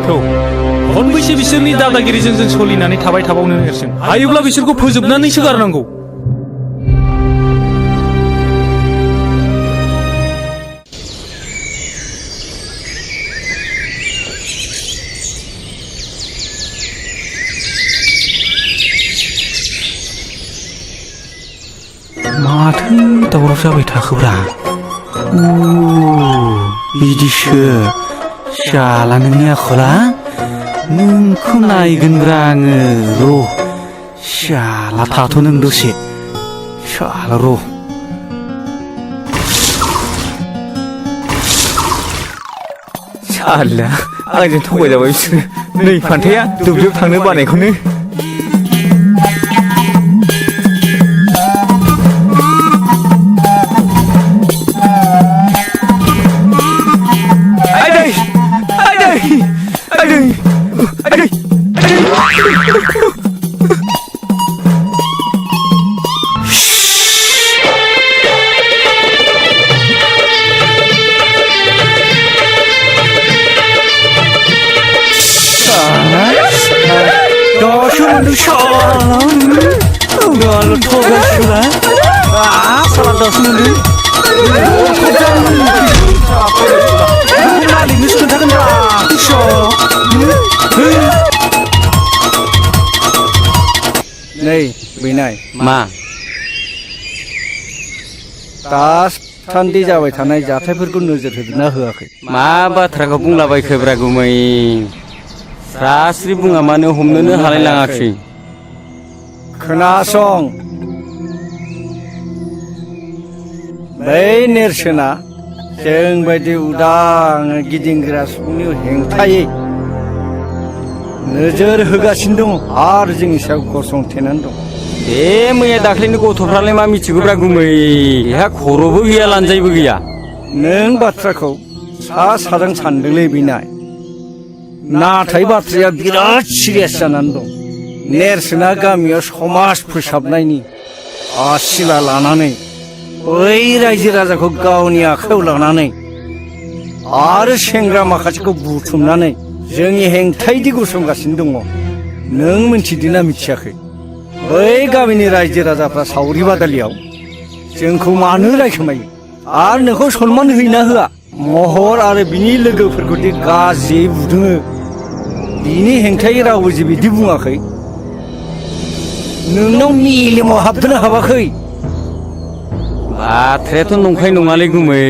थौ खनबैसे बिसोरनि दादागिरिजों जों सोलिनानै थाबाय थाबावनो नेरसोन हायोब्ला बिसोरखौ फोजोबनानैसो गारनांगौ माथो दावराव जाबाय थाखोब्रा बिदिसो जाला नोंनि आखला नोंखौ नायगोनब्रा आङो र' शाला थाथ' नों दसे शाला र' साला आंजों थगायजाबाय बिसोरो नै फान्थाया दुब्लियाव थांनो बानायखौनो नै बैनाय मा दासान्दि जाबाय थानाय जाथायफोरखौ नोजोर होदोंना होआखै मा बाथ्राखौ बुंलाबायखोब्रा गुमै स्रास्रि बुङा मानो हमनोनो हालाय लाङाखै खोनासं बै नेरसोना जों बायदि उदां गिदिंग्रा सुबुंनि हेंथायै नोजोर होगासिनो दङ आरो जोंनि सायाव गसंथेनानै दं बे मैया दाख्लैनि गथ'फ्रालाय मा मिथिगौब्रा गुमै बेहा खर'बो गैया लानजायबो गैया नों बाथ्राखौ सा साजों सानदोंलै बिनाय नाथाय बाथ्राया बिराद सिरियास जानानै दं नेरसोना गामियाव समाज फोसाबनायनि आसिला लानानै बै रायजो राजाखौ गावनि आखायाव लानानै आरो सेंग्रा माखासेखौ बुथुमनानै जोंनि हेंथायदि गसंगासिनो दङ नों मिथिदोंना मिथियाखै बै गामिनि रायजो राजाफ्रा सावरि बादालियाव जोंखौ मानो रायखोमायो आरो नोंखौ सनमान होयोना होआ महर आरो बिनि लोगोफोरखौ दि गाज्रि बुदोङो बिनि हेंथायै रावबो जे बिदि बुङाखै नोंनाव मेलेमाव हाबदोंना हाबाखै बाथ्रायाथ' नंखाय नङालै गुमै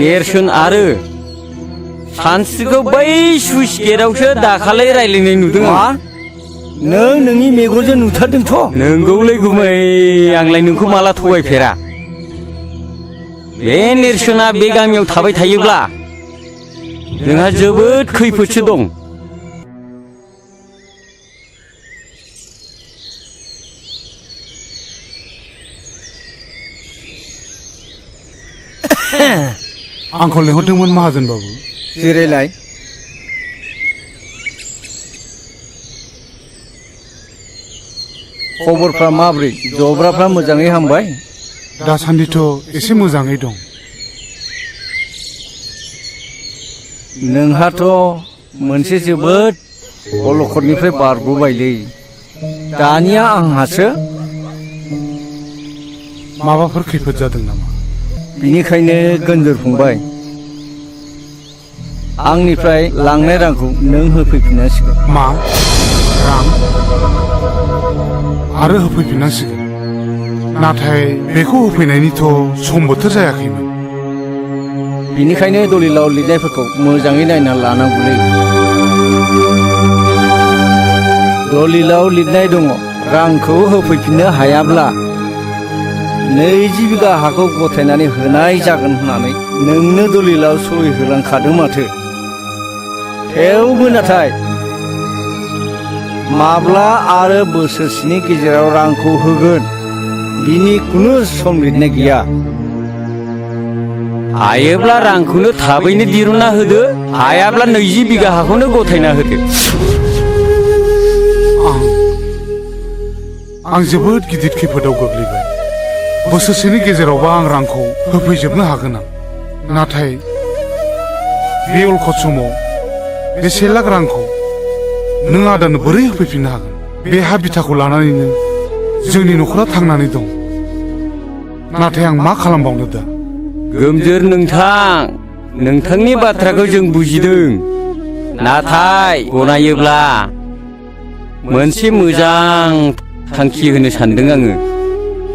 नेरसोन आरो सानस्रिखौ बै सुइस गेटआवसो दाखालै रायलायनाय नुदों नों नोंनि मेगनजों नुथारदोंथ' नोंगौलै गुमै आंलाय नोंखौ माला थगायफेरा बे नेरसोना बे गामियाव थाबाय थायोब्ला जोंहा जोबोद खैफोदसो दं आंखौ लेंहरदोंमोन माहाजोन बाबु जिरायलाय खबरफ्रा माब्रै जब्राफ्रा मोजाङै हामबाय दासान्दिथ' एसे मोजाङै दं नोंहाथ' मोनसे जोबोद अलखदनिफ्राय बारग'बायलै दानिया आंहासो माबाफोर खैफोद जादों नामा बिनिखायनो गोनजोर फंबाय आंनिफ्राय लांनाय रांखौ नों होफैफिननांसिगोन मा रां आरो होफैफिननांसिगोन नाथाय बेखौ होफैनायनिथ' सम बोथोर जायाखैमोन बिनिखायनो दलिलाव लिरनायफोरखौ मोजाङै नायना लानांगौलै दलिलाव लिरनाय दङ रांखौ होफैफिननो हायाब्ला 20 बिगा हाखौ गथायनानै होनाय जागोन होननानै नोंनो दलिलाव सहि होलांखादों माथो थेवबो नाथाय माब्ला आरो बोसोरसेनि गेजेराव रांखौ होगोन बिनि खुनु सम लिरनाय गैया हायोब्ला रांखौनो थाबैनो दिरुनना होदो हायाब्ला 20 बिगा हाखौनो गथायना होदो आं जोबोद गिदिर खैफोदाव गोग्लैबाय बोसोरसेनि गेजेरावबा आं रांखौ होफैजोबनो हागोन आं नाथाय बे अलखद समाव बे 1 लाख रांखौ नों आदानो बोरै होफैफिननो हागोन बे हा बिथाखौ लानानैनो जोंनि न'खरा थांनानै दं नाथाय आं मा खालामबावनो दा गोमजोर नोंथां नोंथांनि बाथ्राखौ जों बुजिदों नाथाय गनायोब्ला मोनसे मोजां थांखि होनो सानदों आङो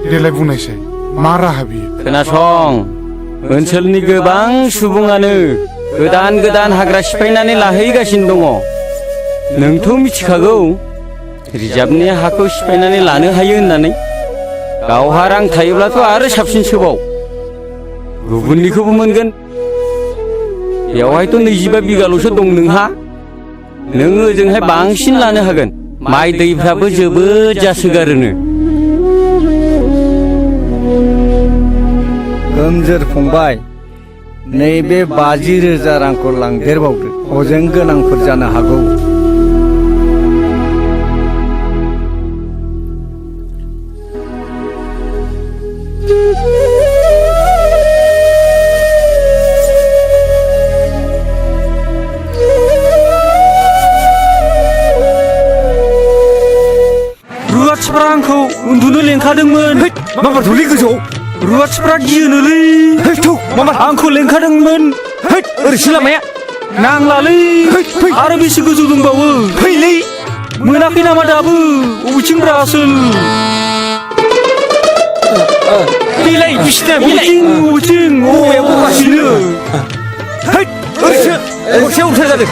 देलाय बुंनायसाय मा राहा बियो खोनासं ओनसोलनि गोबां सुबुङानो गोदान गोदान हाग्रा सिफायनानै लाहैगासिनो दङ नोंथ' मिथिखागौ रिजार्भनि हाखौ सिफायनानै लानो हायो होननानै गावहा रां थायोब्लाथ' आरो साबसिनसोबाव गुबुननिखौबो मोनगोन बेवहायथ' 25 बिगाल'सो दं नोंहा नों ओजोंहाय बांसिन लानो हागोन माइ दैफ्राबो जोबोद जासोगारोनो गोमजोर फंबाय नैबे 50,000 रांखौ लांदेरबावदो हजों गोनांफोर जानो हागौ रुवाथिफ्रा आंखौ उन्दुनो लेंखादोंमोन माबा धुलि गोजौ रुवाथिफ्रा गियोनोलै आंखौ लेंखादोंमोन ओरैसो लामाया नांलालै आरो बेसे गोजौ दंबावो फैलै मोनाखै नामा दाबो बबेथिंब्रा आसोल बिलाइ बिसिना बबेथिं औवायाव बगासिनो ओरैसो गरसे उल्था जादों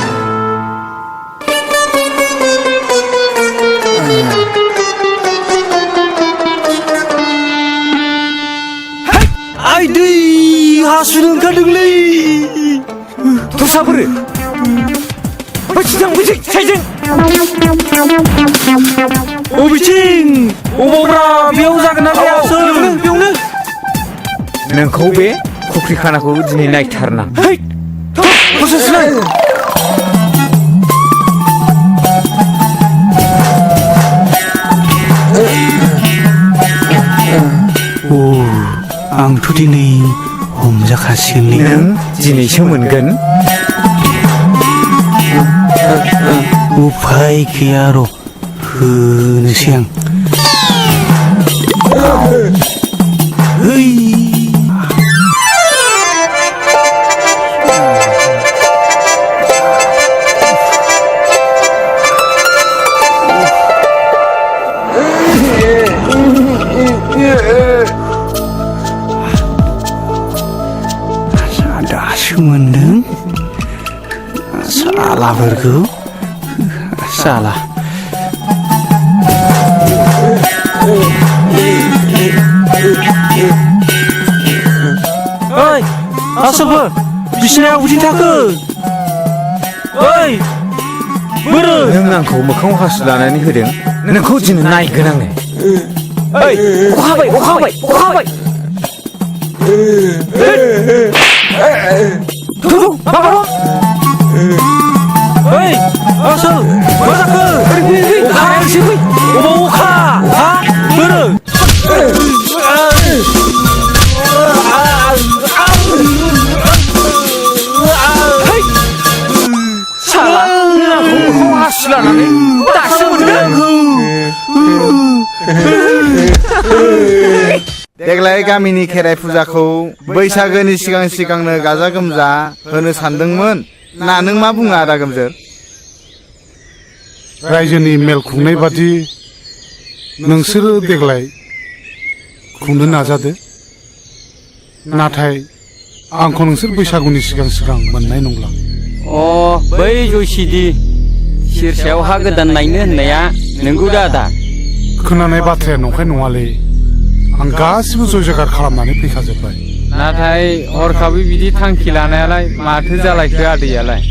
आइ दै हासुनो ओंखारदोंलै दस्राफोर साइजों बबेथिं अबावब्रा बेयाव जागोन ना जाया बेयावनो नोंखौ बे फुख्रि खानाखौ दिनै नायथारनां आंथ' दिनै हमजाखासिगोनलै नों दिनैसो मोनगोन उफाय गैया र' होनोसै आं दासो मोनदों सालाफोरखौ साला ओइ आसलफोर बिसिनायाव बिदि थाखो ओइ बोरो नों आंखौ मोखाङाव हासु लानानै होदों नोंखौ दिनै नायगोन आङो ओइ अखा हाबाय ओइ आसोल मा जाखो अबाव अखा हा बोरो साला मोखाङाव हासु लानानै दासो मोनदों देग्लाय गामिनि खेराइ फुजाखौ बैसागोनि सिगां सिगांनो गाजा गोमजा होनो सानदोंमोन ना नों मा बुङो आदा गोमजोर रायजोनि मेल खुंनाय बादि नोंसोरो देग्लाय खुंनो नाजादो नाथाय आंखौ नोंसोर बैसागुनि सिगां सिगां मोननाय नंला बै जयसिदि सिरसायाव हा गोदान नायनो होननाया नोंगौ दा आदा खोनानाय बाथ्राया नंखाय नङालै आं गासिबो जय जयगार खालामनानै फैखाजोब्बाय नाथाय हरखाबै बिदि थांखि लानायालाय माथो जालायखो आदैयालाय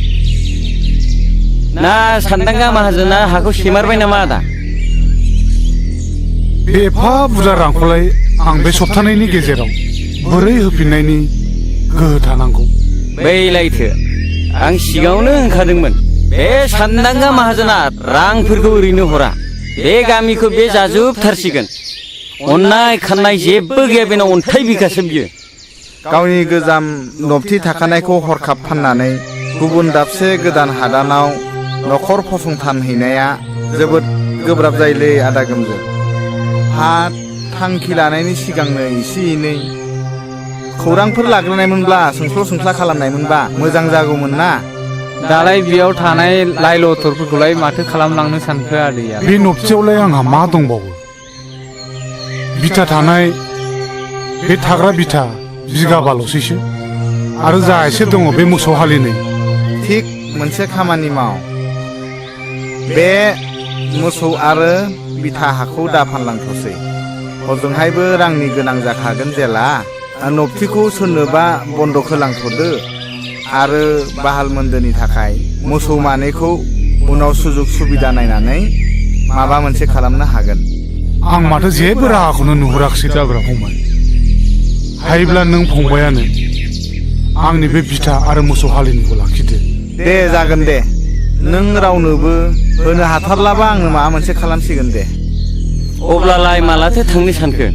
ना सानदांगा माहाजोना हाखौ सेमारबाय नामा आदा बे एफा बुरजा रांखौलाय आं बे सप्तानैनि गेजेराव बोरै होफिननायनि गोहो थानांगौ बैलायथो आं सिगाङावनो होनखादोंमोन बे सानदांगा माहाजोना रांफोरखौ ओरैनो हरा बे गामिखौ बे जाजोबथारसिगोन अननाय खाननाय जेबो गैया बेनाव अन्थाइ बिखासो बियो गावनि गोजाम नबथि थाखानायखौ हरखाब फाननानै गुबुन दाबसे गोदान हादानाव न'खर फसंथानहैनाया जोबोद गोब्राब जायोलै आदा गोमजो। हा थांखि लानायनि सिगांनो एसे एनै खौरांफोर लाग्रोनायमोनब्ला सोंस्ल' सोंस्ला खालामनायमोनबा मोजां जागौमोन ना। दालाय बेयाव थानाय लाइ लथरफोरखौलाय माथो खालामलांनो सानखो आदैया? बे नबथियावलाय आंहा मा दंबावो? बिथा थानाय बे थाग्रा बिथा बिगाबाल'सैसो आरो जा एसे दङ बे मोसौ हालिनै। थिग मोनसे खामानि माव, बे मोसौ आरो बिथा हाखौ दा फानलांथ'सै। हजोंहायबो रांनि गोनां जाखागोन जेला। नबथिखौ सोरनोबा बन्दक होलांथ'दो आरो बाहाल मोन्दोनि थाखाय मोसौ मानैखौ उनाव सुजुग सुबिदा नायनानै माबा मोनसे खालामनो हागोन। आं माथो जेबो राहाखौनो नुहुराखिसै जाब्रा फंबाय। हायोब्ला नों फंबायानो आंनि बे बिथा आरो मोसौ हालिनिखौ लाखिदो। दे जागोन दे, नों रावनोबो होनो हाथारलाबा आङो माबा मोनसे खालामसिगोन दे। अब्लालाय मालाथो थांनो सानखो?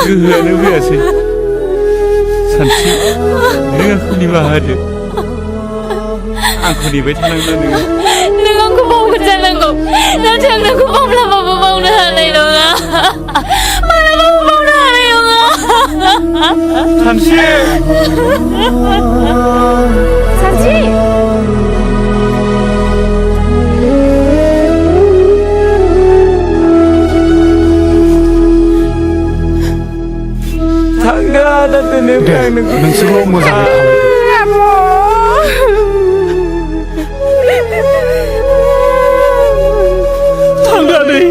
गोहोआनो फैयासै। सानस्रि, नों आंखौ निमाहा होदो। आंखौ नेबाय थानांगौ नोङो। नों आंखौ बावगोन जानांगौ, नाथाय आं नोंखौ माब्लाबाबो बावनो हानाय नङा। माब्लाबाबो बावनो हानाय नङा। सानस्रि! सानस्रि! नोंसोरल' मोजाङै थांनानै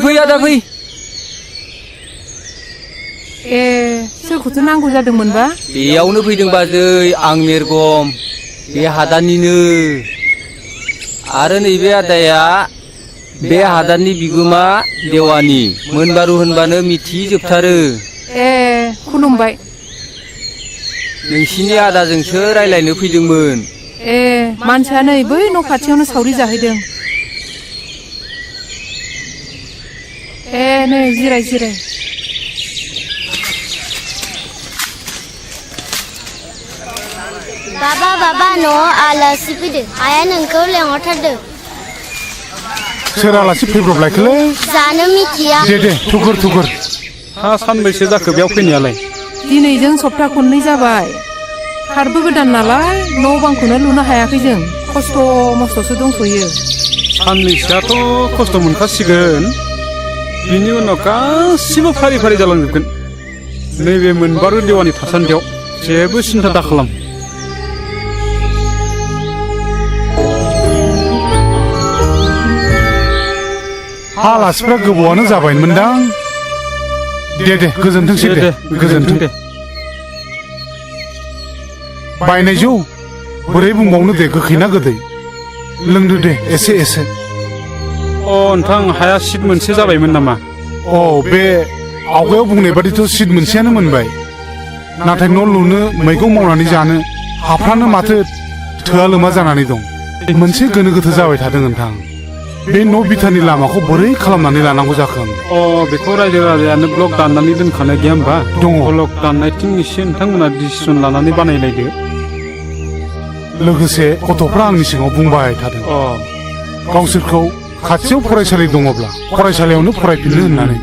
फै आदा फै। ए सोरखौथो नांगौ जादोंमोनबा? बेयावनो फैदों बाजै, आं मेरगम, बे हादाननिनो। आरो नैबे आदाया बे हादाननि बिगोमा देवानि। मोनबारु होनबानो मिथिजोबथारो। ए खुलुमबाय। नोंसिनि आदाजोंसो रायलायनो फैदोंमोन। ए मानसिया नै बै न' खाथियावनो सावरि जाहैदों। ए नै जिराय जिराय। बाबा न'आव आलासि फैदों, आइया नोंखौ लेंहरथारदों। सोर आलासि फैब्रबलायखोलै? जानो मिथिया। दे थुगुर। हा सानबैसे जाखो बेयाव फैनायालाय? दिनैजों सप्ता खननै जाबाय। खारबो गोदान नालाय न' बांखौनो लुनो हायाखै जों। खस्थ' मस्थ'सो दंथ'यो। साननैसोआथ' खस्थ' मोनखासिगोन। बिनि उनाव गासिबो फारि फारि जालांजोबगोन। नैबे मोनबारु देवानि थासान्दियाव जेबो सिन्था दा खालाम आलासिफ्रा गोबावानो जाबायमोनदां दे गोजोनथोंसै दे गोजोनथों दे बायनाय जौ बोरै बुंबावनो दे गोखैना गोदै लोंदो दे एसे नोंथां हाया सिट मोनसे जाबायमोन नामा बे आवगायाव बुंनाय बादिथ' सिट मोनसेयानो मोनबाय नाथाय न' लुनो मैगं मावनानै जानो हाफ्रानो माथो थोआ लोमा जानानै दं मोनसे गोनो गोथो जाबाय थादों नोंथां बे न' बिथानि लामाखौ बोरै खालामनानै लानांगौ जाखो बेखौ रायजो राजायानो ब्लक दाननानै दोनखानाय गैया होमबा दङ ब्लक दाननायथिं एसे नोंथांमोना डिसिसन लानानै बानायलायदो लोगोसे गथ'फ्रा आंनि सिगाङाव बुंबाय थादों गावसोरखौ खाथियाव फरायसालि दङब्ला फरायसालियावनो फरायफिननो होननानै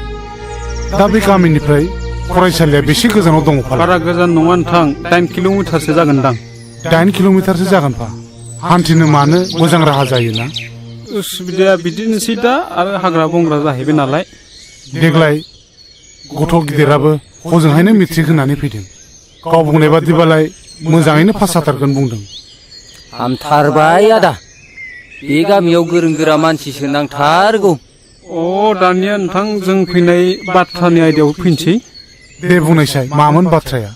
दा बे गामिनिफ्राय फरायसालिया बेसे गोजानाव दङ बारा गोजान नङा नोंथां 8 किल'मिटारसो जागोनदां 8 किल'मिटारसो जागोनफा हान्थिनो मानो मोजां राहा जायोना उसुबिदाया बिदिनोसै दा आरो हाग्रा बंग्रा जाहैबाय नालाय देग्लाय गथ' गिदिराबो हजोंहायनो मेट्रिक होनानै फैदों गाव बुंनाय बादिबालाय मोजाङैनो पास जाथारगोन बुंदों हामथारबाय आदा बे गामियाव गोरों गोरा मानसिसो नांथारगौ दानिया नोंथां जों फैनाय बाथ्रानि आयदायाव फैनोसै दे बुंनायसाय मामोन बाथ्राया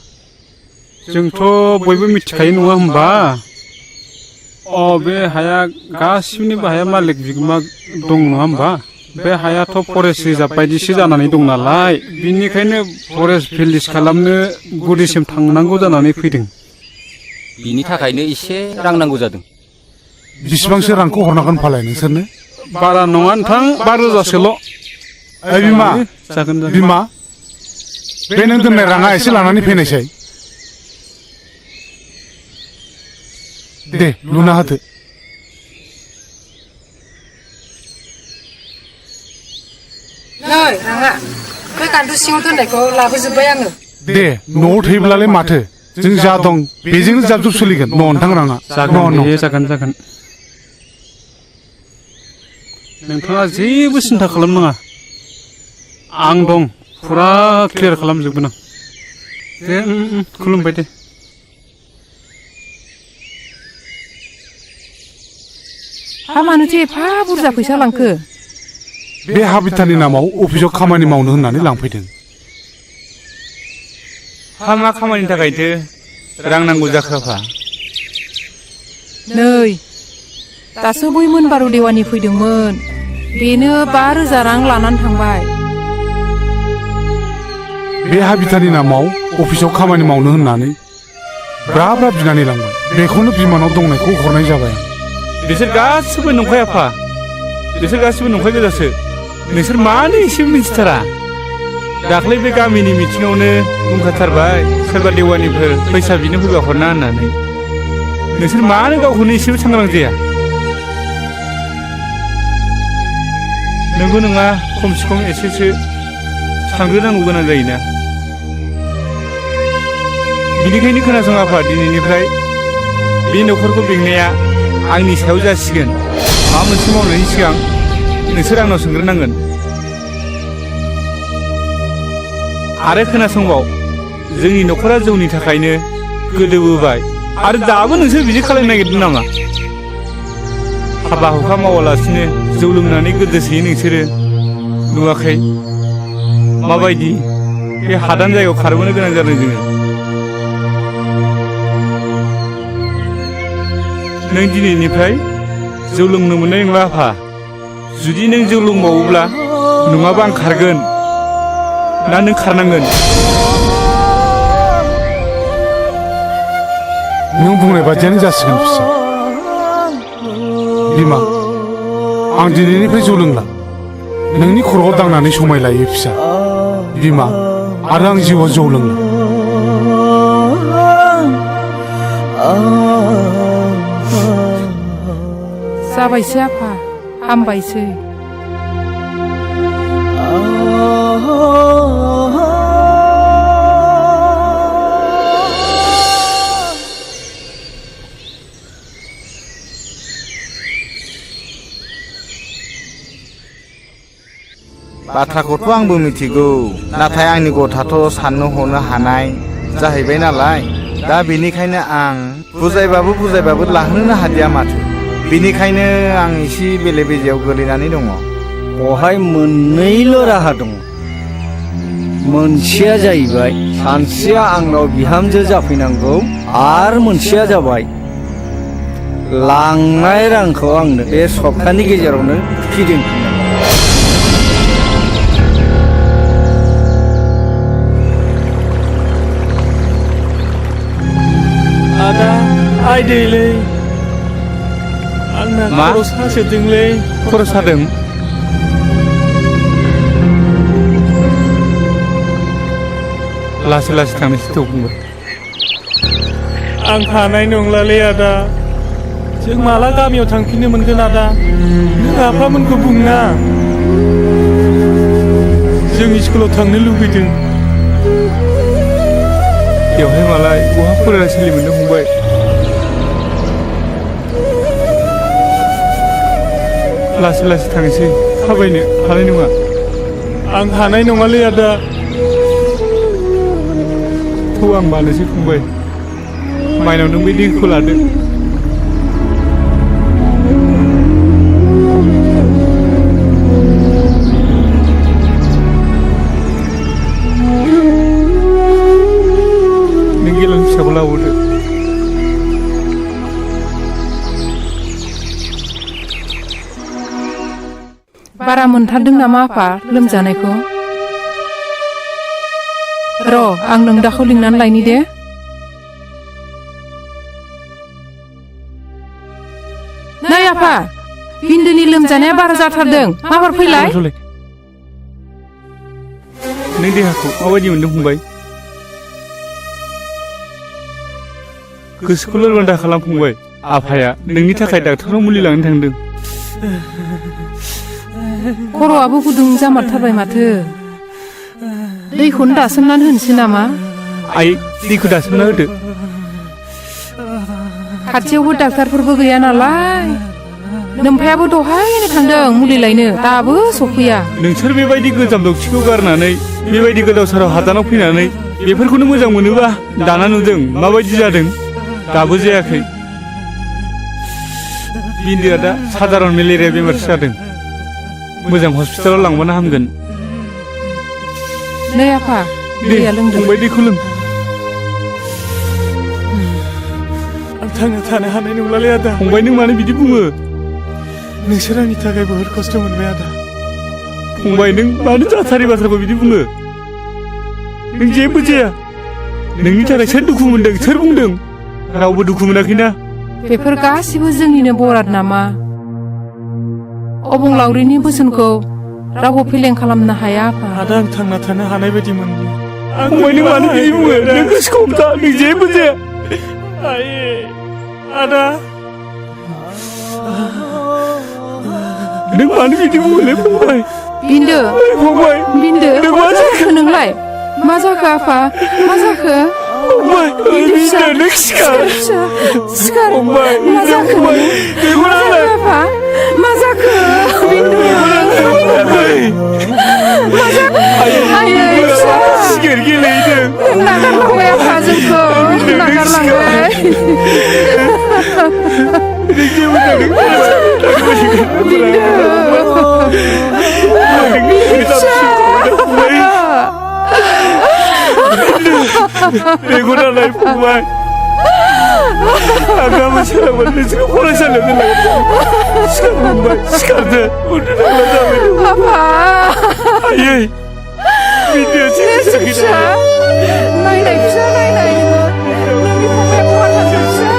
जोंथ' बयबो मिथिखायो नङा होमबा बे हाया गासिनिबो हाया मालिक बिगोमा दं नङा होमबा बे हायाथ' फरेस्ट रिजार्भ बायदिसो जानानै दं नालाय बिनिखायनो फरेस्ट भिलेज खालामनो गुदिसिम थांनांगौ जानानै फैदों बिनि थाखायनो एसे रां नांगौ जादों बेसेबांसो रांखौ हरनांगोन फालाय नोंसोरनो बारा नङा नोंथां 5,000सोल' बिमा जागोन बिमा बे नों दोननाय राङा एसे लानानै फैनायसाय दे लुना होदो नै राङा बे गान्दु सिङाव दोननायखौ लाबोजोब्बाय आङो दे न'आव थैब्लालाय माथो जों जा दं बेजोंनो जाब जुब सोलिगोन नोंथां राङा जागोन नोंथाङा जेबो सिन्था खालामनाङा आं दं फुरा क्लियार खालामजोबगोन आं दे खुलुमबाय दे हा मानोथो एफा बुरजा फैसा लांखो बे हा बिथानि नामाव अफिसाव खामानि मावनो होननानै लांफैदों हा मा खामानिनि थाखायथो रां नांगौ जाखोफा नै दासो बै मोनबारु देवानि फैदोंमोन बेनो 5,000 रां लानानै थांबाय बे हा बिथानि नामाव अफिसाव खामानि मावनो होननानै ब्रा ब्रा बिनानै लांबाय बेखौनो बिमानाव दंनायखौ हरनाय जाबाय बिसोर गासिबो नंखाय आफा बिसोर गासिबो नंखाय गोजासो नोंसोर मानो एसे मिथिथारा दाख्लै बे गामिनि मिथिङावनो बुंखाथारबाय सोरबा देवानिफोर फैसा बिनो फैबा हरना होननानै नोंसोर मानो गावखौनो एसेबो सांग्रां जाया नोंगौ नङा खमसे खम एसेसो सांग्रोनांगौ गोनां जायोना बिनिखायनो खोनासं आफा दिनैनिफ्राय बे न'खरखौ बेंनाया आंनि सायाव जासिगोन माबा मोनसे मावनायनि सिगां नोंसोर आंनाव सोंग्रोनांगोन आरो खोनासंबाव जोंनि न'खरा जौनि थाखायनो गोदोबोबाय आरो दाबो नोंसोर बिदि खालामनो नागिरदों नामा हाबा हुखा मावालासिनो जौ लोंनानै गोदोसोयो नोंसोरो नुवाखै माबायदि बे हादान जायगायाव खारबोनो गोनां जादों जोङो नों दिनैनिफ्राय जौ लोंनो मोननाय नंला आफा जुदि नों जौ लोंबावोब्ला नङाबा आं खारगोन ना नों खारनांगोन नों बुंनाय बादियानो जासिगोन फिसा बिमा आं दिनैनिफ्राय जौ लोंला नोंनि खर'आव दांनानै समाय लायो फिसा बिमा आरो आं जिउआव जौ लोंला जाबायसै आफा हामबायसै बाथ्राखौथ' आंबो मिथिगौ नाथाय आंनि गथ'आथ' साननो हनो हानाय जाहैबाय नालाय दा बेनिखायनो आं बुजायबाबो लाहोनो हादिया माथो बेनिखायनो आं एसे बेले बेजेयाव गोलैनानै दङ बहाय मोननैल' राहा दङ मोनसेया जाहैबाय सानसेया आंनाव बिहामजो जाफैनांगौ आरो मोनसेया जाबाय लांनाय रांखौ आंनो बे सप्तानि गेजेरावनो फिदिंफिननांगौ आदा आयदैलै आंना मा? खर' सासोदोंलै खर' सादों लासै लासै थांनोसै थौ बुंबाय आं हानाय नंलालै आदा जों माला गामियाव थांफिननो मोनगोन आदा नों आफामोनखौ बुंना जों स्कुलाव थांनो लुबैदों बेवहाय मालाय बहा फरायना सोलिमोननो फंबाय लासै लासै थांसै थाबायनो हानाय नङा आं हानाय नङालै आदा थौ आं मानोसै फंबाय माइनाव नों बे दैखौ लादो नों गेलन फिसाखौ लाबोदो बारा मोनथारदों नामा आफा लोमजानायखौ र' आं नों दाखौ लिंनानै लायनि दे नै आफा बिन्दोनि लोमजानाया बारा जाथारदों माबार फैलाय नों देहाखौ माबायदि मोनदों फंबाय गोसोखौ लोरबां दा खालाम फंबाय आफाया नोंनि थाखाय डाक्टारनाव मुलि लांनो थांदों खर'आबो गुदुं जामारथारबाय माथो दैखौनो दासोमनानै होनोसै नामा आइ दैखौ दासोमना होदो खाथियावबो डाक्टारफोरबो गैया नालाय नोमफायाबो दहायनो थांदों मुलि लायनो दाबो सफैया नोंसोर बेबायदि गोजाम दौथिखौ गारनानै बेबायदि गोदाव सोराव हादानाव फैनानै बेफोरखौनो मोजां मोनोबा दाना नुदों माबायदि जादों दाबो जायाखै बिन्दोआ दा साधारन मेलेरिया बेमारसो जादों मोजां हस्पिटालाव लांबानो हामगोन नै आफा दैया लोंदों फंबाय दैखौ लों आं थांना थानो हानाय नंलालै आदा फंबाय नों मानो बिदि बुङो नोंसोर आंनि थाखाय बहुद खस्थ' मोनबाय आदा फंबाय नों मानो जाथारै बाथ्राखौ बिदि बुङो नों जेबो जाया नोंनि थाखाय सोर दुखु मोनदों सोर बुंदों रावबो दुखु मोनाखैना बेफोर गासिबो जोंनिनो बराद नामा अबंलावरिनि बोसोनखौ रावबो फेलें खालामनो हाया आफा आदा आं थांना थानो हानाय बायदि मोनदों फंबाय नों मानो बिदि बुङो नों गोसोखौ हमथा नों जेबो जाया आदा नों मानो बिदि बुङोलै फंबाय बिन्दो फंबाय बिन्दो मा जाखो नोंलाय मा जाखो आफा मा जाखो फंबाय बिन्दो नों सिखार सिखार फंबाय मा जाखो मा जाखो आफा मा जाखो बिन्दो मा जाखो आयै सिगार गेलेहैदों नागारलांबाय आफा जोंखौ नागारलांबाय मेगनालाय फंबाय आं गाबोन सोरांबानो नोंसोरखौ फरायसालियाव दोनलांगोन सिखार फंबाय सिखारदो उन्दुनांगौ जाबाय आयै बिन्दोआ जेबो फिसा नायनाय फिसा नायनाय नोंनि फंबाया बहा थांदों फिसा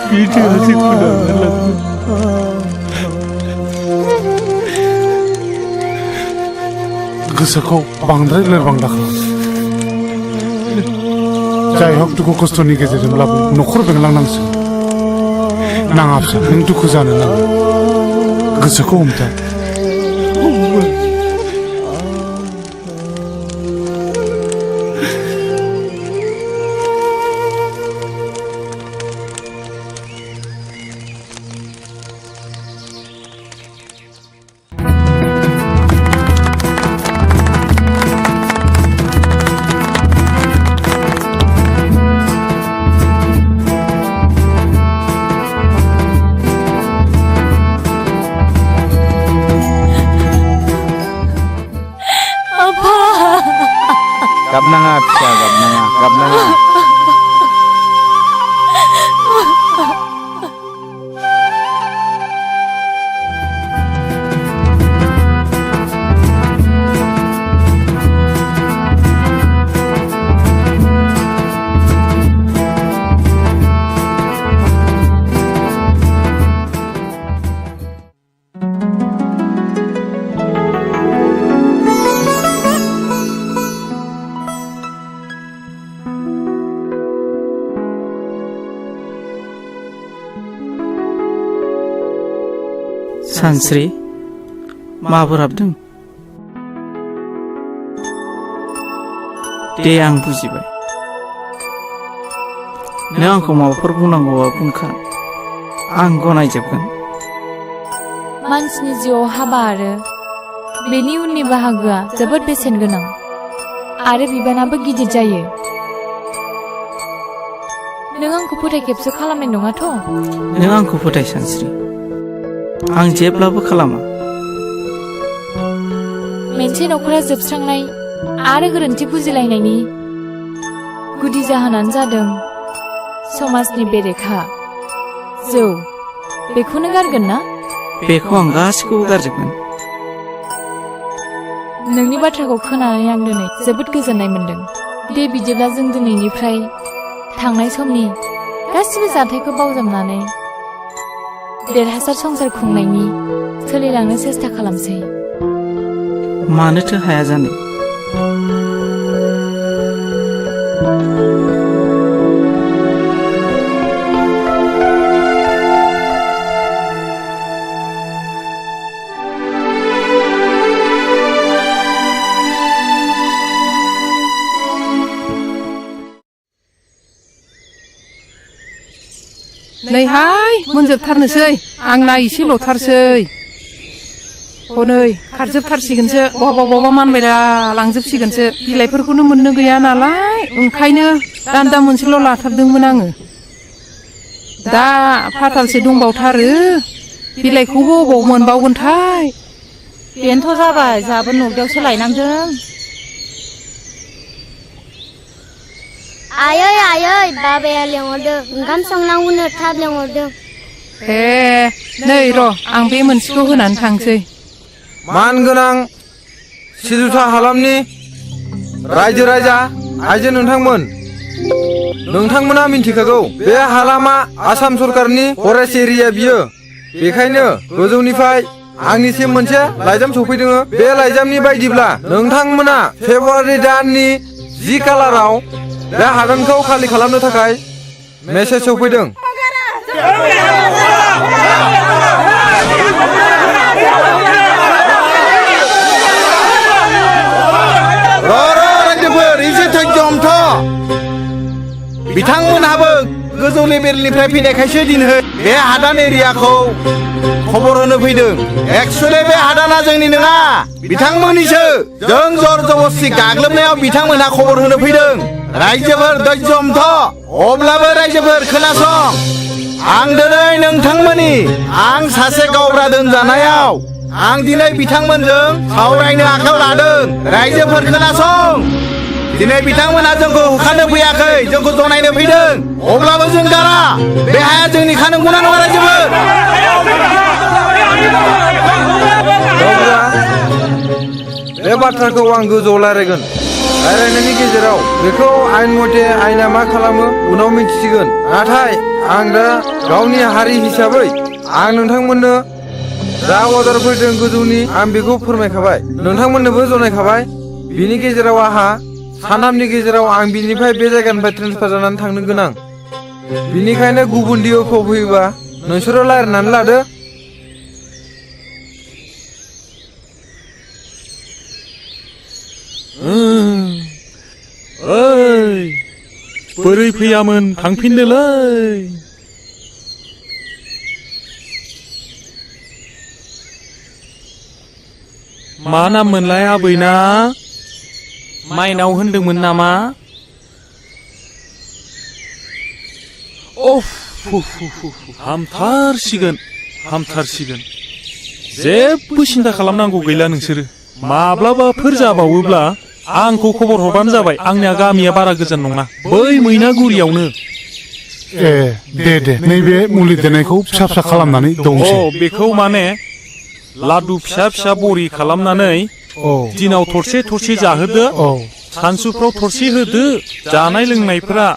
बिथाङासो फोलावना गोसोखौ बांद्राय लोरबां दाखालाम जाय हक दुखु खस्थ'नि गेजेरजोंब्लाबो न'खर बेंलांनांसो नाङा फिसा नों दुखु जानो नाङा गोसोखौ हमथा गाबनाङा फिसा गाबनाङा सानस्रि माबोर हाबदों दे आं बुजिबाय नों आंखौ माबाफोर बुंनांगौबा बुंखा आं गनायजोबगोन मानसिनि जिउआव हाबा आरो बेनि उननि बाहागोआ जोबोद बेसेन गोनां आरो बिबानाबो गिदिर जायो नों आंखौ फोथाय खेबस' खालामनाय नङाथ' नों आंखौ फोथाय सानस्रि आं जेब्लाबो खालामा मोनसे न'खरा जोबस्रांनाय आरो गोरोन्थि बुजिलायनायनि गुदि जाहोनानो जादों समाजनि बेरेखा जौ बेखौनो गारगोन ना बेखौ आं गासिखौबो गारजोबगोन नोंनि बाथ्राखौ खोनानानै आं दिनै जोबोद गोजोननाय मोनदों दे बिदिब्ला जों दिनैनिफ्राय थांनाय समनि गासिबो जाथायखौ बावजोबनानै देरहासार संसार खुंनायनि सोलिलांनो सेस्था खालामसै मानोथो हाया जानो नैहाय मोनजोबथारनोसै आंना एसेल'थारसै हनै खारजोबथारसिगोनसो बहाबा मानबायला लांजोबसिगोनसो बिलाइफोरखौनो मोननो गैया नालाय ओंखायनो दान्दा मोनसेल' लाथारदोंमोन आङो दा फाथालसे दंबावथारो बिलाइखौबो अबाव मोनबावगोनथाय बेनोथ' जाबाय जाबो न'गायावसो लायनांदों आयै आयै बाबाया लेंहरदों ओंखाम संनांगौनो थाब लेंहरदों ए नै र' आं बे मोनसेखौ होनानै थांसै मानगोनां सिजुथा हालामनि रायजो राजा आइजो नोंथांमोना मिन्थिखागौ बे हालामा आसाम सरकारनि फरेस्ट एरिया बियो बेखायनो गोजौनिफ्राय आंनिसिम मोनसे लाइजाम सफैदों बे लाइजामनि बायदिब्ला नोंथांमोना फेब्रुवारि दाननि 10 खालाराव बे हादानखौ खालि खालामनो थाखाय मेसेज सफैदों रायजोफोर एसे धैर्य हमथ' बिथांमोनहाबो गोजौ लेभेलनिफ्राय फैनायखायसो दिनै बे हादान एरियाखौ खबर होनो फैदों एक्सुवेलि बे हादाना जोंनि नङा बिथांमोननिसो जों जर जबस्ति गाग्लोबनायाव बिथांमोनहा खबर होनो फैदों रायजोफोर धैर्य हमथ' अब्लाबो रायजोफोर खोनासं आं दिनै नोंथांमोननि आं सासे गावब्रा दोनजानायाव आं दिनै बिथांमोनजों सावरायनो आखायाव लादों रायजोफोर खोनासं दिनै बिथांमोना जोंखौ होखारनो फैयाखै जोंखौ जनायनो फैदों अब्लाबो जों गारा बे हाया जोंनिखा नंगौना नङा रायजोफोर बे बाथ्राखौ आं गोजौआव रायज्लायगोन रायज्लायनायनि गेजेराव बेखौ आइन मथे आइना मा खालामो उनाव मिन्थिसिगोन नाथाय आं दा गावनि हारि हिसाबै आं नोंथांमोननो जा अर्डार फैदों गोजौनि आं बेखौ फोरमायखाबाय नोंथांमोननोबो जनायखाबाय बिनि गेजेराव आंहा सानथामनि गेजेराव आं बिनिफ्राय बे जायगानिफ्राय ट्रेन्सफार जानानै थांनो गोनां बिनिखायनो गुबुन डिअ'खौ फैयोबा नोंसोरो रायज्लायनानै लादो ओइ बोरै फैयामोन थांफिनदोलै मा नाम मोनलाय आबैना माइनाव होनदोंमोन नामा हामथारसिगोन जेबो सिन्था खालामनांगौ गैला नोंसोरो माब्लाबाफोर जाबावोब्ला आंखौ खबर हरबानो जाबाय आंनिया गामिया बारा गोजान नङा बै मैनागुरियावनो दे नैबे मुलि देनायखौ फिसा फिसा खालामनानै दंसै बेखौ माने लादु फिसा फिसा बरि खालामनानै दिनाव थरसे जाहोदो सानसुफ्राव थरसे होदो जानाय लोंनायफोरा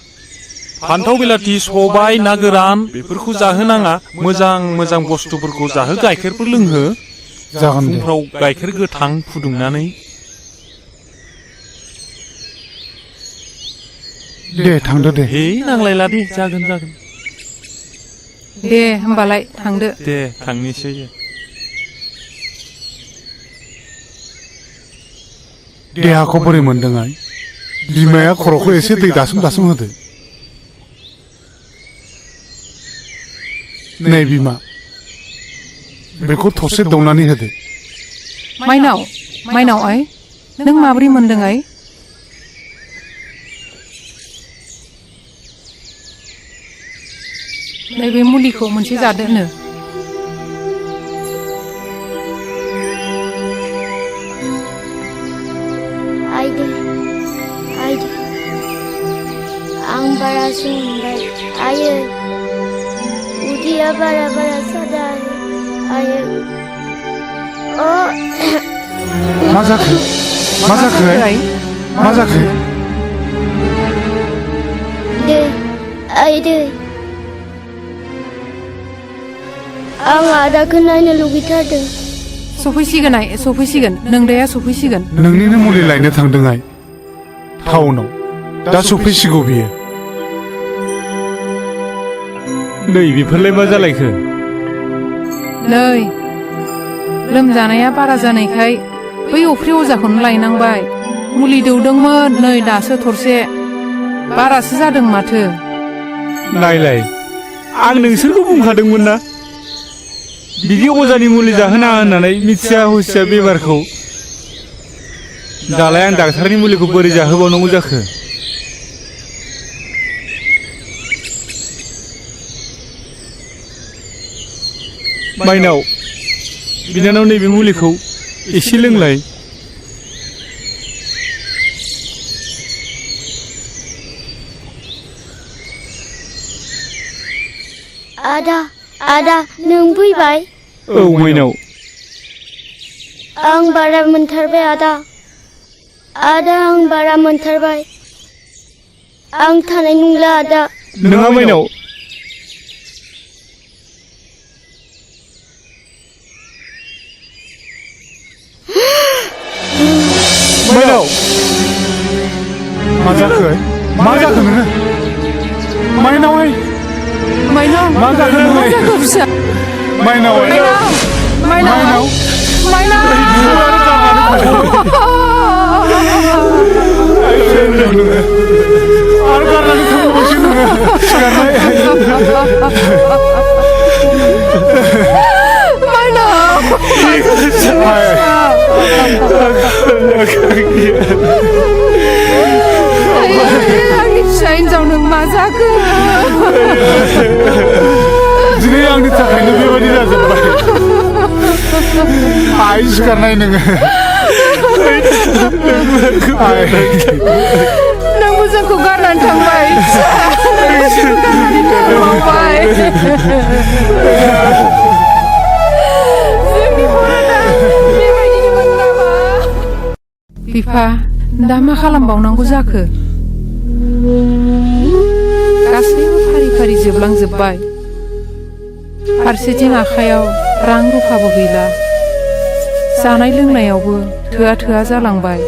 फान्थाव बिलाथि सबाय ना गोरान बेफोरखौ जाहोनाङा मोजां बुस्थुफोरखौ जाहो गाइखेरफोर लोंहो फुंफ्राव गाइखेर गोथां फुदुंनानै दे थांदो दे नांलायला दे जागोन दे होमबालाय थांदो दे थांनोसै देहाखौ बोरै मोनदों आइ बिमाया खर'खौ एसे दै दासोम होदो नै बिमा बेखौ थरसे दौनानै होदो माइनाव आइ नों माबोरै मोनदों आइ नैबे मुलिखौ मोनसे जादोनो आं बारासो मोनबाय आयै उदैया बारा सादों आयै मा जाखो दै आं आदाखौ नायनो लुगैथारदों सफैसिगोन नोंदाया सफैसिगोन नोंनिनो मुलि लायनो थांदों आइ टाउनाव दा सफैसिगौ बियो नै बेफोरलाय मा जालायखो नै लोमजानाया बारा जानायखाय बै अफ्रि अजाखौनो लायनांबाय मुलि दौदोंमोन नै दासो थरसे बारासो जादों माथो नायलाय आं नोंसोरखौ बुंखादोंमोन ना बिदि अजानि मुलि जाहोनाङा होननानै मिथिया हुसिया बेमारखौ दालाय आं डाक्टारनि मुलिखौ बोरै जाहोबावनांगौ जाखो माइनाव बिनानाव नैबे मुलिखौ एसे लोंलाय आदा नों फैबाय औ माइनाव आं बारा मोनथारबाय आदा आं बारा मोनथारबाय आं थानाय नंला आदा नङा माइनाव मा जाखो नोङो माइनाव मा जाखो फिसा माइनाव आरो गारनानै थांबावसै नोङो आंनि फिसा हिन्जाव नों मा जाखो दिनै आंनि थाखायनो बेबायदि जाजोब्बाय आइ सिखारनाय नोङो नोंबो जोंखौ गारनानै थांबाय बिफा दा मा खालामबावनांगौ जाखो गासैबो फारि फारि जोबलांजोब्बाय फारसेथिं आखायाव रां रुफाबो गैला जानाय लोंनायावबो थोआ थोआ जालांबाय